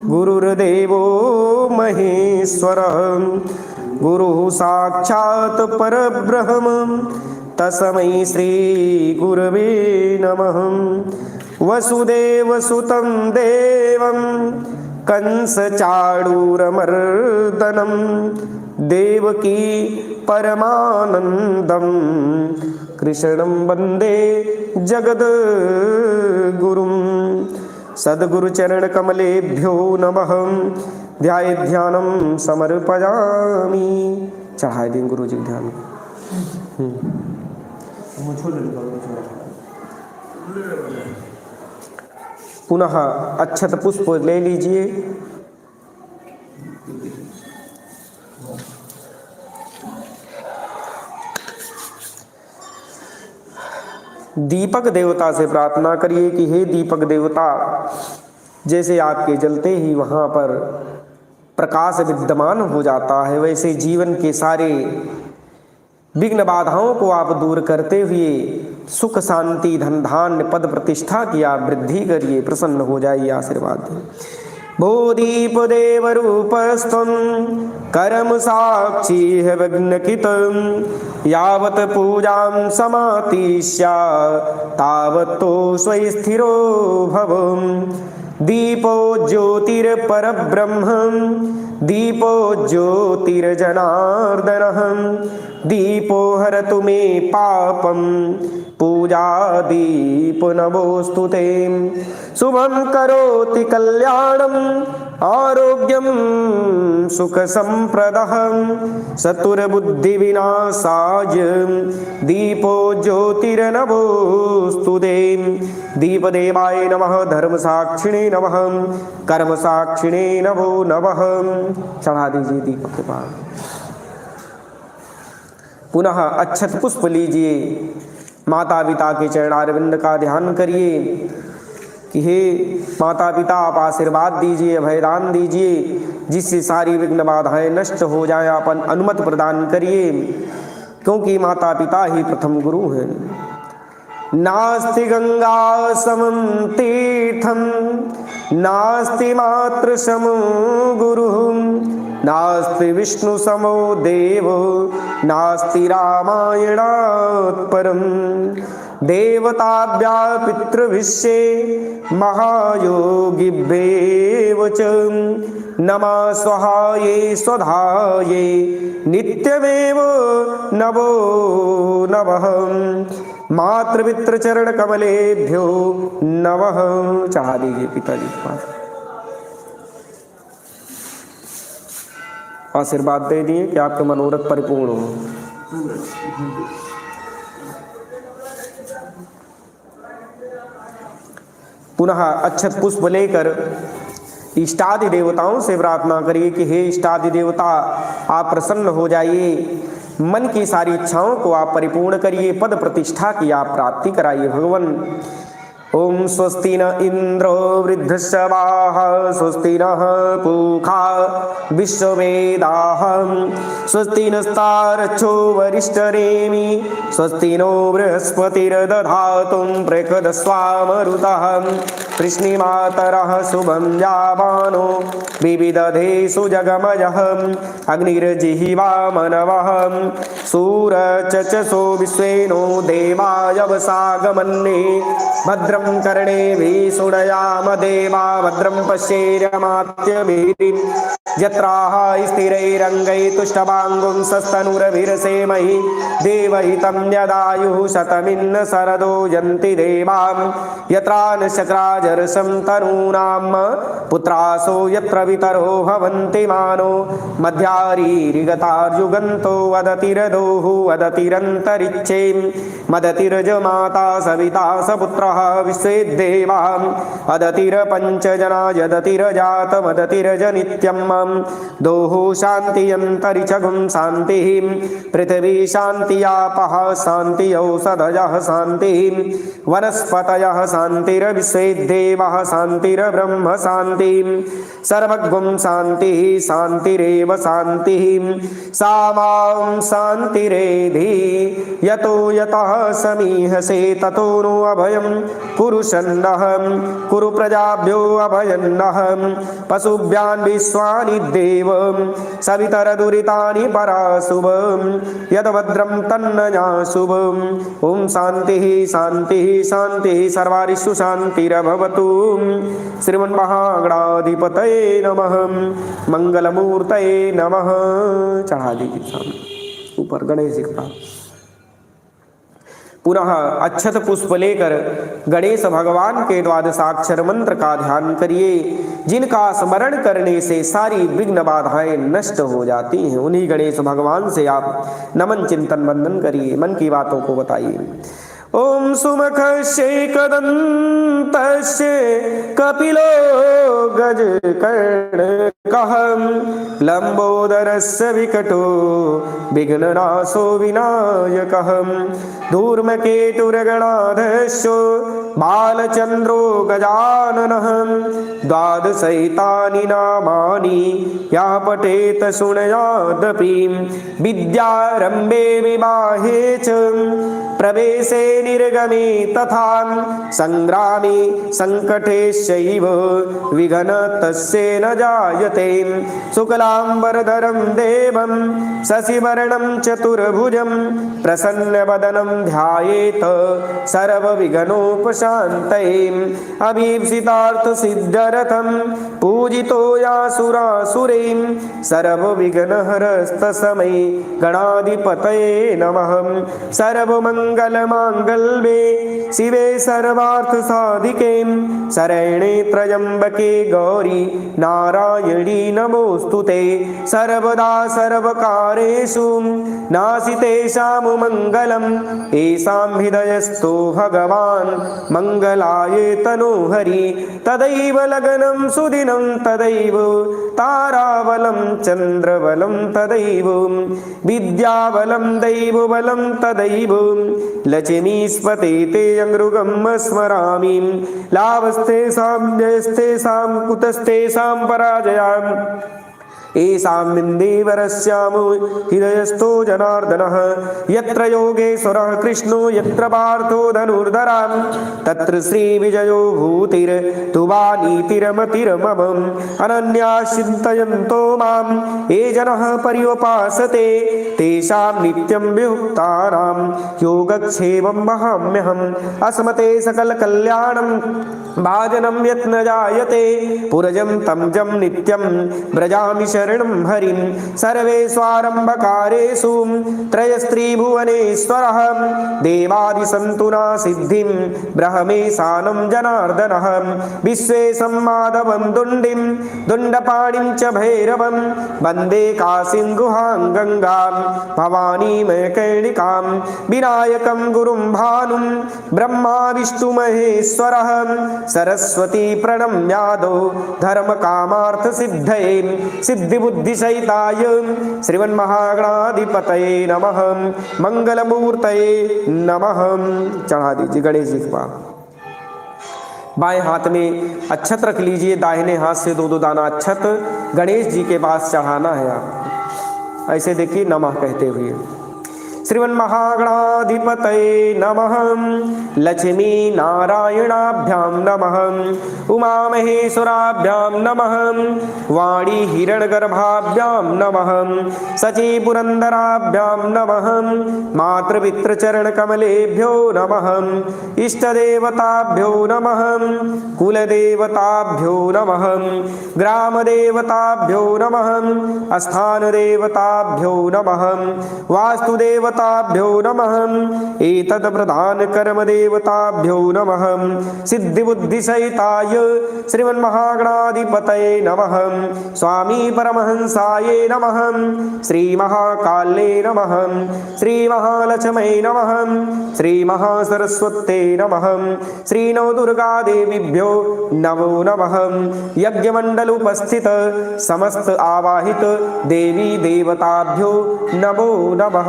गुरुर्देवो महेश्वरः गुरुः साक्षात् परब्रह्म तस्मै श्री गुरवे नमः। वसुदेवसुतं देवं कंसचाणूरमर्दनं देवकी परमानन्दं कृष्णं वन्दे जगद्गुरुं। सद्गुरुचरण कमलेभ्यो नमः। ध्यानं समर्पयामि। चढ़ाए दिन गुरु जी ध्यान। पुनः अक्षत पुष्प ले लीजिए। दीपक देवता से प्रार्थना करिए कि हे दीपक देवता, जैसे आपके जलते ही वहाँ पर प्रकाश विद्यमान हो जाता है, वैसे जीवन के सारे विघ्न बाधाओं को आप दूर करते हुए सुख शांति धन धान्य पद प्रतिष्ठा की आप वृद्धि करिए, प्रसन्न हो जाइए, आशीर्वाद दें। भूदीप देव रूपस्त्वं करम साक्षी है विघ्नकितं यावत् पूजां समातिष्या तावत्तो स्वयं स्थिरो भव। दीपो ज्योतिर्परब्रह्म दीपो ज्योतिर्जनार्दनः दीपो हरतु मे पापं पूजा दीप नमोस्तुते। शुभं करोति कल्याणं आरोग्यं सुख संप्रदः चतुर्बुद्धि विनाशाय दीपो ज्योतिर्नमोस्तुते। दीपदेवाय नमः, धर्मसाक्षिणे नमः, कर्मसाक्षिणे नमो नमः। चढ़ा दीजिए दीपक के पास। पुनः अक्षत पुष्प लीजिए। माता पिता के चरणारविंद का ध्यान करिए कि हे माता पिता, आप आशीर्वाद दीजिए, अभयदान दीजिए, जिससे सारी विघ्न बाधाएं नष्ट हो जाएं। आप अनुमति प्रदान करिए, क्योंकि माता पिता ही प्रथम गुरु हैं। नास्ति गंगा समं तीर्थं नास्ति मातृ समो गुरुः नास्ति विष्णु समो देवो नास्ति रामायणात् परम्। देवताभ्या पितृभिश्चे महायोगिभ्येव च नमः स्वहाये स्वधाये नित्यमेव नमो नमः। मातृपितृचरण कमलेभ्यो नमः। चढ़ा दीजिए पिताजी के पास, आशीर्वाद दे दिए कि आपके मनोरथ परिपूर्ण हो। पुनः अक्षत पुष्प लेकर इष्टादि देवताओं से प्रार्थना करिए कि हे इष्टादि देवता, आप प्रसन्न हो जाइए, मन की सारी इच्छाओं को आप परिपूर्ण करिए, पद प्रतिष्ठा की आप प्राप्ति कराइए भगवान। ओम स्वस्ति न इंद्रो वृद्धश्रवाः स्वस्ति नः पूषा विश्ववेदाः स्वस्ति नस्तार्क्ष्यो वरिष्ठरेमि स्वस्ति नो बृहस्पतिर्दधातु प्रकदस्वामरुतः कृष्णिमातरः शुभं जावानो विविदधेषु जगमयः अग्निर्जिह्वा मनवः सूरचचसो विश्वेनो देवायवसागमन्ये भद्रं कर्णेभिः शृणुयाम देवा भद्रं पश्येर्यमात्यभिः यत्राः स्थिरैरङ्गैः तुष्टवाङ्गुं सस्तनुरभिरसेमहि देवहितं यदायुः शतमिन्न शरदो यन्ति देवां यत्रा नक्षत्राजर्षं तनूनां पुत्रासो यत्र वितरो भवन्ति मानो मध्यारीरिगतार्युगन्तो वदतिरदोः वदतिरन्तरिक्षे मदतिरजमाता सविता सपुत्रः विश्वेदेवां अदतिरपञ्चजना यदतिरजातमदतिरजनित्यम् दोहो शान्ति अन्तरिक्षगुं शान्तिः पृथिवी शान्ति आपः शान्ति औषधयः शान्तिः वनस्पतयः शान्तिर्विश्वे देवाः शान्तिर्ब्रह्म शान्तिः सर्वगुं शान्तिः शान्तिरेव शान्तिः सामां शान्तिरेधि यतो यतः समीहसे ततो नो अभयं पुरुषन्नः कुरु प्रजाभ्यो अभयन्नः पशुभ्यान् विश्वानि देव सवितरदुरितानि पराशुभं यद्भद्रं तन्नयाशुभम् ॐ शान्तिः शान्तिः शान्तिः सर्वारिषु शान्तिरभवतु। श्रीमन्महागणाधिपतये नमः। मंगलमूर्तये नमः। चढ़ा दीजिए सामने ऊपर गणेश जी का। पुनः अक्षत पुष्प लेकर गणेश भगवान के द्वादशाक्षर मंत्र का ध्यान करिए, जिनका स्मरण करने से सारी विघ्न बाधाएं नष्ट हो जाती हैं। उन्हीं गणेश भगवान से आप नमन चिंतन वंदन करिए, मन की बातों को बताइए। ओम सुमुखस्य कदन्तस्य कपिलो गजकर्णकः लंबोदरस्य विकटो विघ्ननाशो विनायकः धूर्मकेतुर्गणाधस्य बालचन्द्रो गजाननः द्वादशैतानि नामानि यः पठेत् शृणुयादपि विद्यारम्भे विवाहे च प्रवेशे निर्गमे तथा संग्रामे संकटेश्चैव विघ्न तस्य न जायते। शुक्लांबरधरं देवं शशिवर्णं चतुर्भुजं प्रसन्नवदनं ध्यायेत् सर्वविघ्नोपशान्तये। अभीप्सितार्थसिद्ध्यर्थं पूजितो यासुरासुरैः सर्वविघ्नहरस्तस्मै गणाधिपतये नमः। सर्वमंगलमांगल्ये शिवे सर्वार्थसाधिके शरण्ये त्र्यंबके गौरी नारायणी नमोस्तुते। सर्वदा सर्वकारेषु नास्ति मंगलम् येषां हृदयस्थो भगवान् मंगलाय तनोहरि। तदैव लग्नं सुदिनं तदैव ताराबलं चन्द्रबलं तदैव विद्याबलं दैवबलं तदैव लक्ष्मीस्पते ते अंगृगं स्मरामि। लाभस्तेषां जयस्तेषां कुतस्तेषां पराजयाम् येषां विन्देवरस्याम हृदयस्थो जनार्दनः। यत्र योगेश्वरः कृष्णो यत्र पार्थो धनुर्धरान् तत्र श्रीविजयो भूतिर्तुवा नीतिरमतिर्ममम्। अनन्याः चिन्तयन्तो मां ये जनः पर्युपासते तेषां नित्यं विमुक्तानां योगक्षेमं वहाम्यहम्। अस्मते सकलकल्याणं भाजनं यत् न जायते पुरजं तं जं नित्यं व्रजामि शरणं हरिं। सर्वेष्वारम्भकारेषु त्रयस्त्रिभुवनेश्वरः देवादिसन्तुना सिद्धिं ब्रह्मेशानं जनार्दनः। विश्वेशं माधवं दुण्डिं दुण्डपाणिं च भैरवं वन्दे काशीं गुहां गङ्गां भवानीमयकैणिकां। विनायकं गुरुं भानुं ब्रह्मा विष्णुमहेश्वरः सरस्वती प्रणम्यादो धर्मकामार्थसिद्धये सिद्धिबुद्धिसहिताय श्रीमन्महागणाधिपतये नमः। मंगलमूर्तये नमः। चढ़ा दीजिए गणेश जी का। बाएं हाथ में अक्षत रख लीजिए, दाहिने हाथ से दो दो दाना अक्षत गणेश जी के पास चढ़ाना है। आप ऐसे देखिए नमः कहते हुए। श्रीमन्महागणाधिपतये नमः। लक्ष्मी नारायणाभ्यां नमः। उमामहेश्वराभ्यां नमः। वाणी हिरण्यगर्भाभ्यां नमः। सची पुरंदराभ्यां नमः। मातृपितृचरणकमलेभ्यो नमः। इष्टदेवताभ्यो नमः। कुलदेवताभ्यो नमः। ग्रामदेवताभ्यो नमः। स्थानदेवताभ्यो नमः। वास्तुदेवता देवताभ्यो नमः एतत् प्रधान कर्म देवताभ्यो नमः सिद्धिबुद्धिसहिताय श्रीमन्महागणाधिपतये नमः स्वामी परमहंसाय नमः श्रीमहाकाल्ये नमः श्रीमहालक्ष्म्यै नमः श्रीमहासरस्वत्यै नमः श्रीनवदुर्गादेवीभ्यो नमो नमः यज्ञमंडल उपस्थित समस्त आवाहित देवी देवताभ्यो नमो नमः।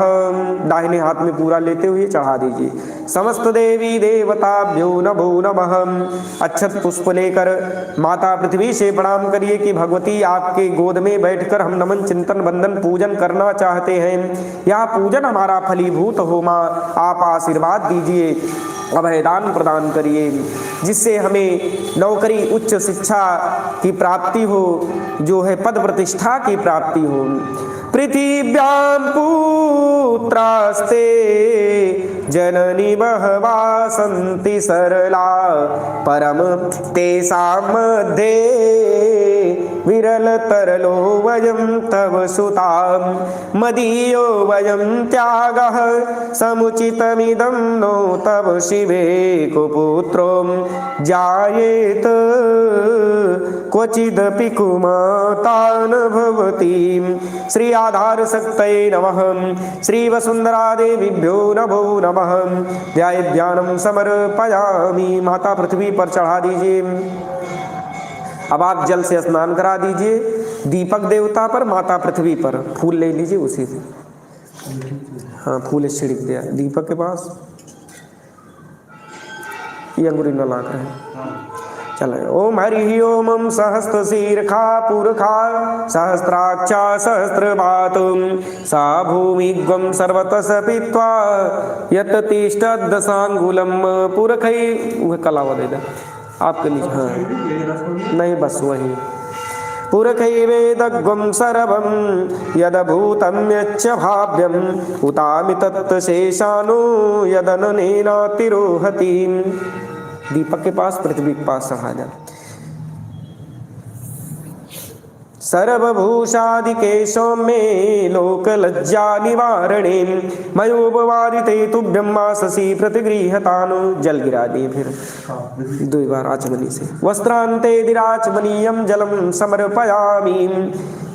दाहिने हाथ में पूरा लेते हुए चढ़ा दीजिए। समस्त देवी देवताभ्यो नमो नमः। अक्षत पुष्प लेकर माता पृथ्वी से प्रणाम करिए कि भगवती आपके गोद में बैठकर हम नमन चिंतन वंदन पूजन करना चाहते हैं। यह पूजन हमारा फलीभूत हो माँ, आप आशीर्वाद दीजिए, अभयदान प्रदान करिए, जिससे हमें नौकरी उच्च शिक्षा की प्राप्ति हो, जो है पद प्रतिष्ठा की प्राप्ति हो। पृथिव्यां पुत्रास्ते जननी बहवा सन्ति सरला परम तेषां मध्ये विरलतरलो वयं तव सुतां मदीयो वयं त्यागः समुचितमिदं नो तव शिवे कुपुत्रो जायेत क्वचिदपि कुमातान् भवतीं। श्री आधार शक्तये नमः श्री वसुंधरा देवीभ्यो नमो नमः। ध्यानं समर्पयामि। माता पृथ्वी पर चढ़ा दीजिए। अब आप जल से स्नान करा दीजिए। दीपक देवता पर, माता पृथ्वी पर फूल ले लीजिए उसी से। हाँ, फूल छिड़क दिया दीपक के पास। ये अंगुरी न लाग रहे हैं। चले। ओम हरि ओम सहस्त्र शीर्षा पुरखा सहस्राक्षा सहस्रपातुं सा भूमिग्वं सर्वतः सपित्वा यत तिष्ठदशांगुलम पुरखै। वह कलावा दे दे आपके नीचे। हाँ नहीं, बस वही। पुरखैवेदग्वं सर्वं यदभूतं यच्च भाव्यम् उतामि तत्शेषानो यदननेनातिरोहति। दीपक के पास, पृथ्वी के पास चढ़ा जा। सर्वभूषादिके सौम्ये लोकलज्जा निवारणे मयोपवादिते तुभ्यं माससी प्रतिगृहतानु। जल गिरा दिए फिर 2 बार आचमनी से। वस्त्रान्ते दिराचमनीयं जलं समर्पयामि।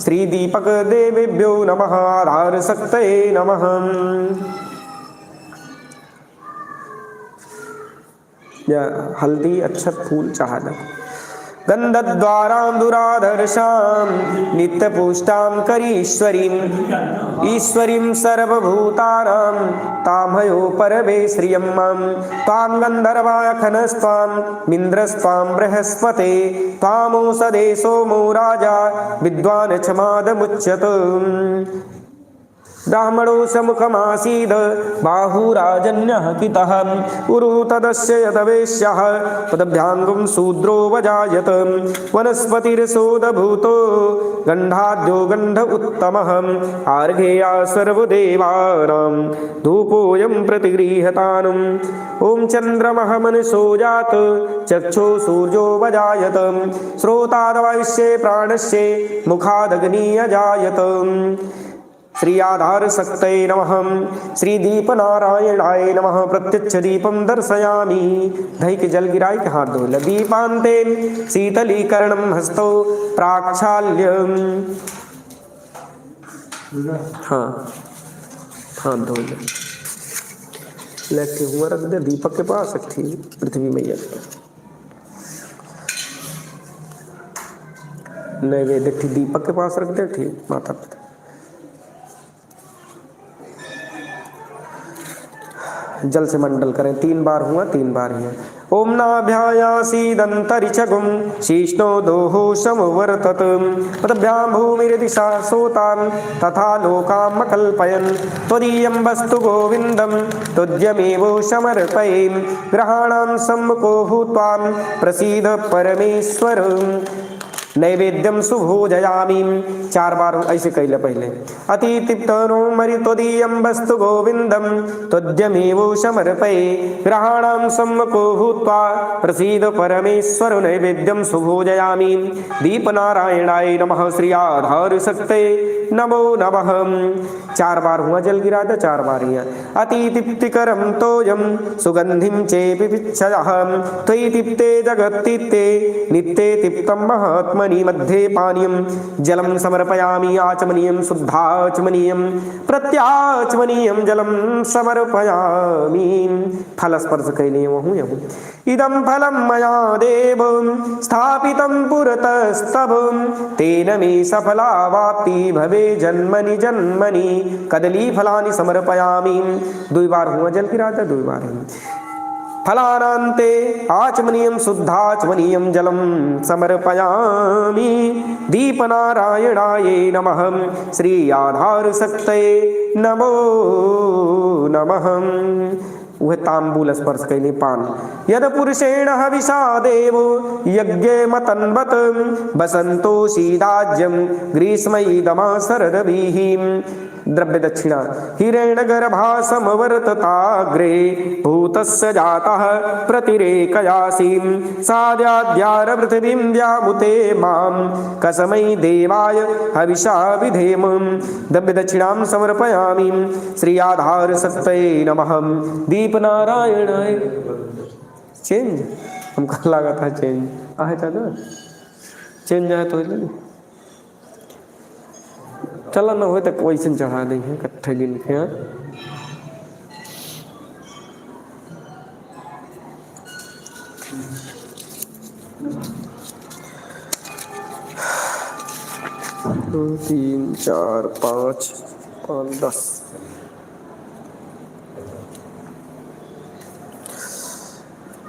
श्री दीपक देवेभ्यो नमः। आधार शक्तये नमः। हल्दी अक्षत फूल चढ़ा दो। गंधद्वारां दुराधर्षां नित्यपुष्टां करीश्वरीं ईश्वरीं सर्वभूतानां तामयो परमे श्रियं तां गन्धर्वाखनस्त्वां मिन्द्रस्त्वां बृहस्पते त्वामोषधे सोमो राजा विद्वान् क्षमादमुच्यत। ब्राह्मणो समुखमासीद बाहुराजन्यः कितः उरु तदस्य यदवेश्यः पदभ्याङ्गं शूद्रो वजायत। वनस्पतिर्सोदभूतो गन्धाद्यो गन्ध उत्तमः आर्घेया सर्वदेवानां धूपोऽयं प्रतिगृह्यतानुम्। ॐ चन्द्रमः मनसो जात चक्षो सूर्यो वजायत। श्रोताद्वायुष्ये प्राणस्य मुखादग्नि अजायत। श्री आधार शक्तये नमः। श्री दीप नारायणाय नमः। प्रत्यक्ष दीपम दर्शयामि। दही के जल गिराई के हाथ धो। दीपान्ते शीतलीकरणं हस्तौ प्राक्षाल्यम। हाँ, हाथ धो ले। लेके हुआ रख दे दीपक के पास रखी पृथ्वी मैया नैवेद्य दीपक के पास रख दे। ठीक, माता पिता जल से मंडल करें। 3 बार हुआ, 3 बार ही है। ओम नाभ्यायासीदन्तरिक्षगुं शीष्णो दोहो समवर्तत पदभ्यां भूमिर्दिशा सोतां तथा लोकामकल्पयन् त्वदीयं वस्तु गोविन्दं तुज्यमेव समर्पये ग्रहाणां सम्मुखो भूत्वा प्रसीद परमेश्वर। नैवेद्यम सुभोजयामि। 4 बार ऐसे कैले पहले। अतितिप्तनो मरित्वदीयं वस्तु गोविन्दं त्वद्यमेव समर्पये ग्रहाणां सम्मुखो भूत्वा प्रसीद परमेश्वर। नैवेद्यम सुभोजयामि। दीपनारायणाय नमः। श्री आधार शक्तये नमो नमः। 4 बार हुआ जल गिरा था, 4 बार ही। अति तृप्तिकरं तोयं सुगंधिं चेपि पिच्छयः त्वयि तृप्ते जगत्तीर्थे नित्ये तृप्तं महात्मनि। मध्ये पानीयं जलं समर्पयामि आचमनीयं शुद्धाचमनीयं प्रत्याचमनीयं जलं समर्पयामि। फल स्पर्श कैले वहूँ यहूँ। इदं फलं मया देव स्थापितं पुरतस्तव तेन मे सफलावाप्ति भवे जन्मनि जन्मनि। कदली फलानि समर्पयामि। 2 बार हुआ जल गिरा था, 2 बार ही। फलानान्ते आचमनीयं शुद्धाचमनीयं जलं समर्पयामि। दीपनारायणाय नमः। श्री आधार शक्तये नमो नमः। वह तांबूल स्पर्श कैले पान। यद पुरुषेण हविषा देवो यज्ञे मतन्वत बसंतो शीदाज्यम ग्रीष्मईदमा शरदभिः। द्रव्य दक्षिणा हिरण्यगर्भा समवर्तताग्रे भूतस्य जातः प्रतिरेकयासीं साद्याद्यार पृथिवीं व्यामुते मां कसमै देवाय हविषा विधेम। द्रव्य दक्षिणां समर्पयामि। श्री आधार शक्तये नमः। दीप नारायणाय। चेंज हमको लगा था चेंज आए था ना, चेंज आया तो चल न हो तक वैसे चढ़ा देंगे कट्ठे गिन के। दो 3 4 5 और 10।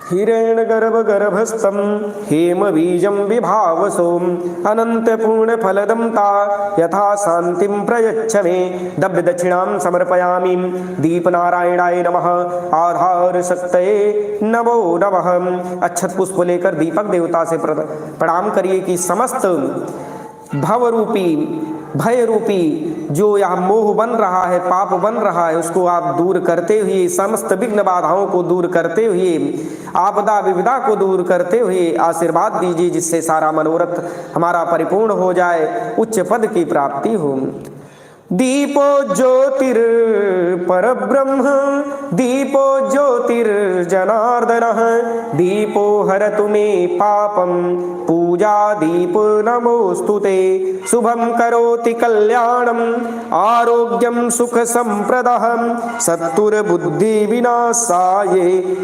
हिरण्यगर्भगर्भस्थं हेमबीजं विभावसोम अनन्तपूर्णफलदं ता यथा शान्तिं प्रयच्छ मे। द्रव्य दक्षिणां समर्पयामि। दीपनारायणाय नमः। आधार शक्तये नमो नमः। अक्षत पुष्प लेकर दीपक देवता से प्रणाम करिए कि समस्त भवरूपी भय रूपी जो यह मोह बन रहा है, पाप बन रहा है, उसको आप दूर करते हुए, समस्त विघ्न बाधाओं को दूर करते हुए, आपदा विविधा को दूर करते हुए आशीर्वाद दीजिए जिससे सारा मनोरथ हमारा परिपूर्ण हो जाए, उच्च पद की प्राप्ति हो। दीपो ज्योतिर परब्रह्म दीपो ज्योतिर्जनार्दनः दीपो हरतु मे पापं पूजा दीप नमोस्तुते। शुभं करोति कल्याणं आरोग्यं सुख संप्रदः सत्तुर्बुद्धि विनाशाय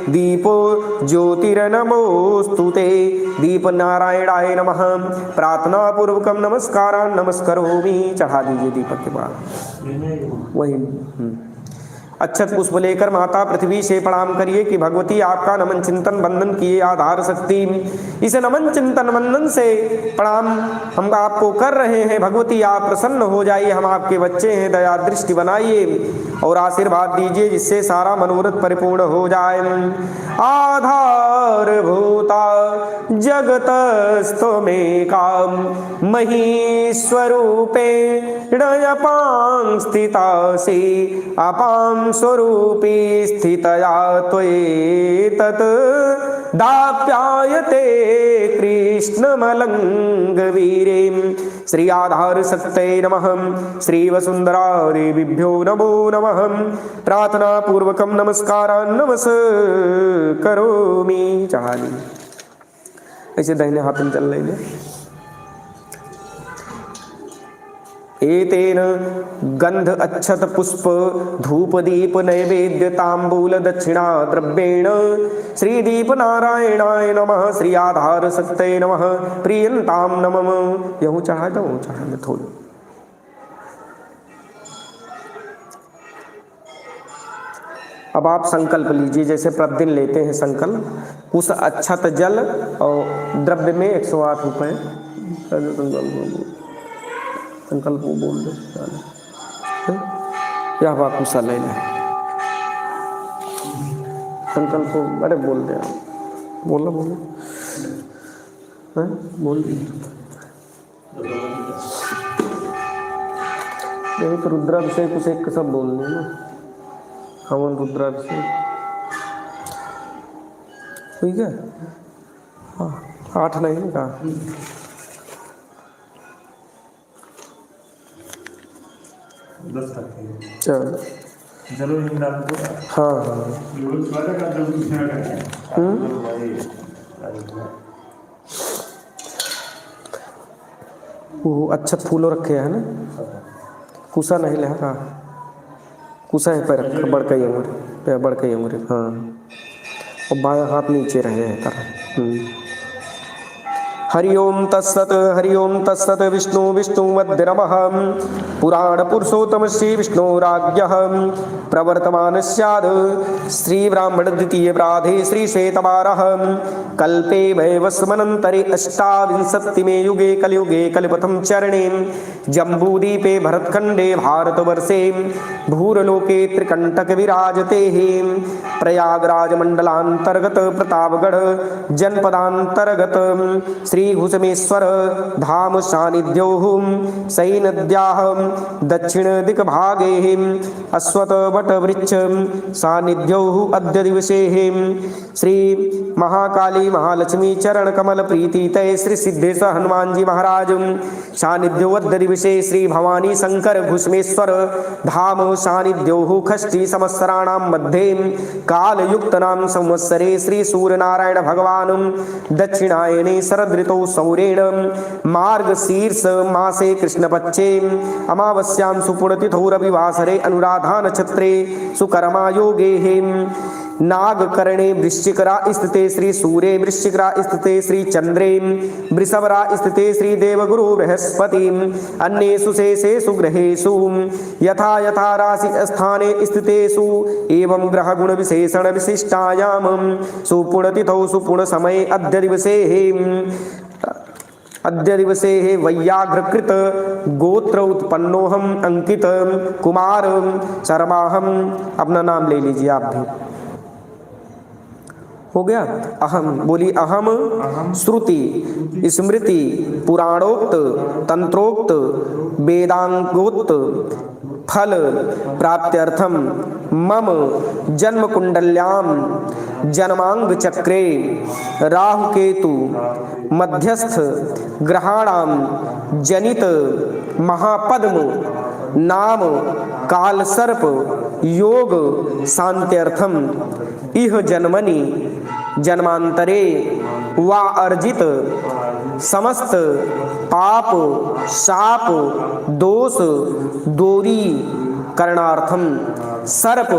दीपो ज्योतिर्नमोस्तुते। दीप नारायणाय नमः। प्रार्थना पूर्वकम नमस्कारान् नमस्करोमि। चढ़ा दीजिए दीपक के बाद वही। अक्षत पुष्प लेकर माता पृथ्वी से प्रणाम करिए कि भगवती आपका नमन चिंतन वंदन किए आधार शक्ति। इस नमन चिंतन वंदन से प्रणाम हम आपको कर रहे हैं। भगवती आप प्रसन्न हो जाइए, हम आपके बच्चे हैं, दया दृष्टि बनाइए और आशीर्वाद दीजिए जिससे सारा मनोरथ परिपूर्ण हो जाए। आधार भूता जगतस्त्वमेका महीस्वरूपे णयपां स्थितासि अपां स्वरूपी स्थितया त्वयेतत् दाप्यायते कृष्णमलङ्गवीरे। श्री आधार शक्तये नमः। श्री वसुंधरा देवीभ्यो नमो नमः। प्रार्थना पूर्वकम नमस्कारान् नमस्करोमि। चढ़ा ली ऐसे दाहिने हाथ में चल लेंगे। एतेन गंध अक्षत पुष्प धूप दीप नैवेद्य तांबूल दक्षिणा द्रव्येण श्री दीप नारायणाय नमः। श्री आधार शक्तये नमः। प्रियंतां नमः। यहूँ चढ़ा दो, चढ़ा दो थोड़ी। अब आप संकल्प लीजिए, जैसे प्रतिदिन लेते हैं संकल्प, उस अक्षत जल और द्रव्य में 108 रुपये संकल्प को बोल दो। यह बात गुस्सा ले लें संकल्प को। अरे बोल दे, बोलो बोलो बोल दिए। एक रुद्राभिषेक उसे सब बोलने ना, हवन रुद्राभिषेक ठीक है। हाँ 8 नहीं कहा। 10 रखे हैं। चलो चलो इन डाल दो। हाँ हाँ लोग स्वागत का जो कुछ ना करें लोग भाई वो अच्छा फूलों रखे है ना, कुसा नहीं ले हाँ कुसा है पर रखा बड़का ही उम्र पे बड़का ही उम्र हाँ और बायां हाथ नीचे रहे हैं कर हरि ओम तत्सत विष्णु विष्णुमद्य नमः पुराण पुरुषोत्तम श्री विष्णुराज्ञः प्रवर्तमान स्याद श्री ब्राह्मण द्वितीय प्राधे श्री श्वेतवारः कल्पे वैवस्वनन्तरे अष्टाविंशतिमे युगे कलियुगे कलिपथं चरणे जम्बूदीपे भरतखण्डे भारतवर्षे भूरलोके त्रिकण्टक विराजते प्रयागराज मंडलांतर्गत प्रतापगढ़ जनपदांतर्गत श्री घुसमेश्वर धाम सानिध्यो सैनद्याः दक्षिण दिक्भागे अश्वत्थ वट वृक्ष सानिध्यो अद्य दिवसे श्री महाकाली महालक्ष्मी चरण कमल प्रीति तय श्री सिद्धेश्वर हनुमान जी महाराज सानिध्यो अद्य दिवसे श्री भवानी शंकर घुसमेश्वर धाम सानिध्यो खष्टी संवत्सराणां मध्ये कालयुक्तनां संवत्सरे श्री सूर्यनारायण भगवान दक्षिणायने शरद ऋतौ सौरेण मार्गशीर्ष मासे कृष्णपक्षे अमावस्यां सुपुणतिथौ रविवासरे अनुराधा नक्षत्रे सुकर्मा योगे नागकर्णे वृश्चिकरा स्थिते श्री सूर्ये वृश्चिकरा स्थिते श्री चंद्रे वृषभरा स्थिते श्री देवगुरु बृहस्पति अन्येषु शेषेषु ग्रहेषु यथा यथा राशि स्थाने स्थितेषु एवं ग्रह गुण विशेषण विशिष्टायाम सुपुणतिथौ सुपुण समय अद्य दिवसे वैयाघ्रकृत गोत्र उत्पन्नोहम अंकित कुमार शर्माहम। अपना नाम ले लीजिए आप भी। हो गया। अहम बोली अहम श्रुति स्मृति पुराणोक्त तंत्रोक्त वेदांगोक्त फल प्राप्त्यर्थम मम जन्म कुंडल्याम जन्मांग चक्रे राहु केतु मध्यस्थ ग्रहाणाम जनित महापद्म नाम काल सर्प योग शांत्यर्थम इह जन्मनि जन्मांतरे वा अर्जित समस्त पाप शाप दोष दूरी करणार्थम सर्प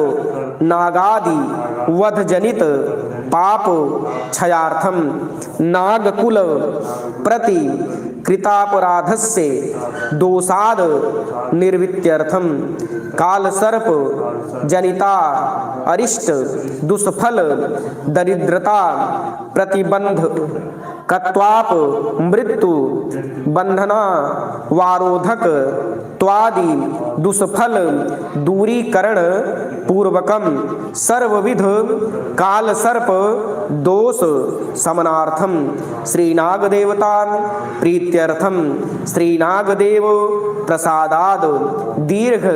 नागादि वध जनित पाप क्षयार्थम नागकुल प्रति कृतापराधस्य दोषाद निर्वित्यर्थम काल सर्प जनिता अरिष्ट दुष्फल दरिद्रता प्रतिबंध कत्वाप मृत्यु बंधना वारोधक त्वादि दुष्फल दूरीकरण पूर्वकम सर्वविध काल सर्प दोष समनार्थम श्रीनागदेवता प्रीत्यर्थम श्रीनागदेव प्रसादाद दीर्घ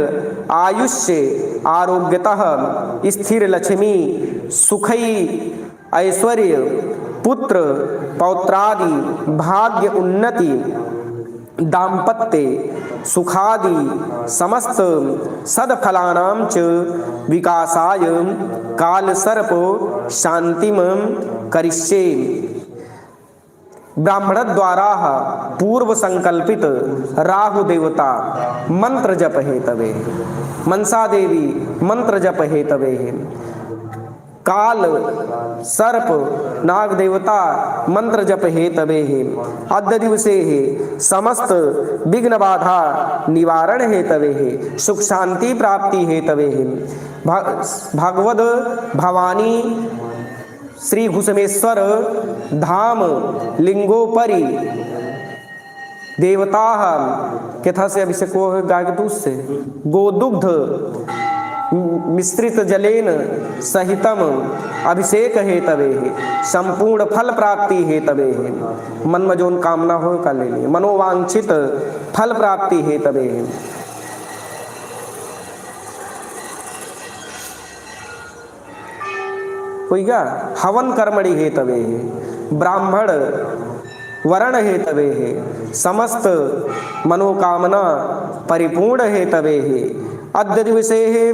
आयुष्य आरोग्यतः स्थिर लक्ष्मी सुखई ऐश्वर्य पुत्र पौत्रादि भाग्य उन्नति दाम्पत्य सुखादि समस्त सदफलानां च विकासाय काल सर्प शांतिम करिष्ये। ब्राह्मण द्वारा पूर्व संकल्पित राहु देवता मंत्र जप हेतवे मनसा देवी मंत्र जप हेतवे काल सर्प नाग देवता मंत्र जप हेतवे अद्य दिवसे समस्त विघ्न बाधा निवारण हेतवे सुख शांति प्राप्ति हेतवे भगवद भवानी श्री घुसमेश्वर धाम लिंगोपरि देवता कथा से अभिषेक गाय के दूध से गोदुग्ध मिश्रित जलेन सहितम अभिषेक हेतवे संपूर्ण फल प्राप्ति हेतवे मन में जोन कामना हो का ले लिए मनोवांछित फल प्राप्ति हेतवे होगा हवन कर्मणि हेतवे ब्राह्मण वरण हेतवे है, समस्त मनोकामना परिपूर्ण हेतवे है। अद्य दिवसे है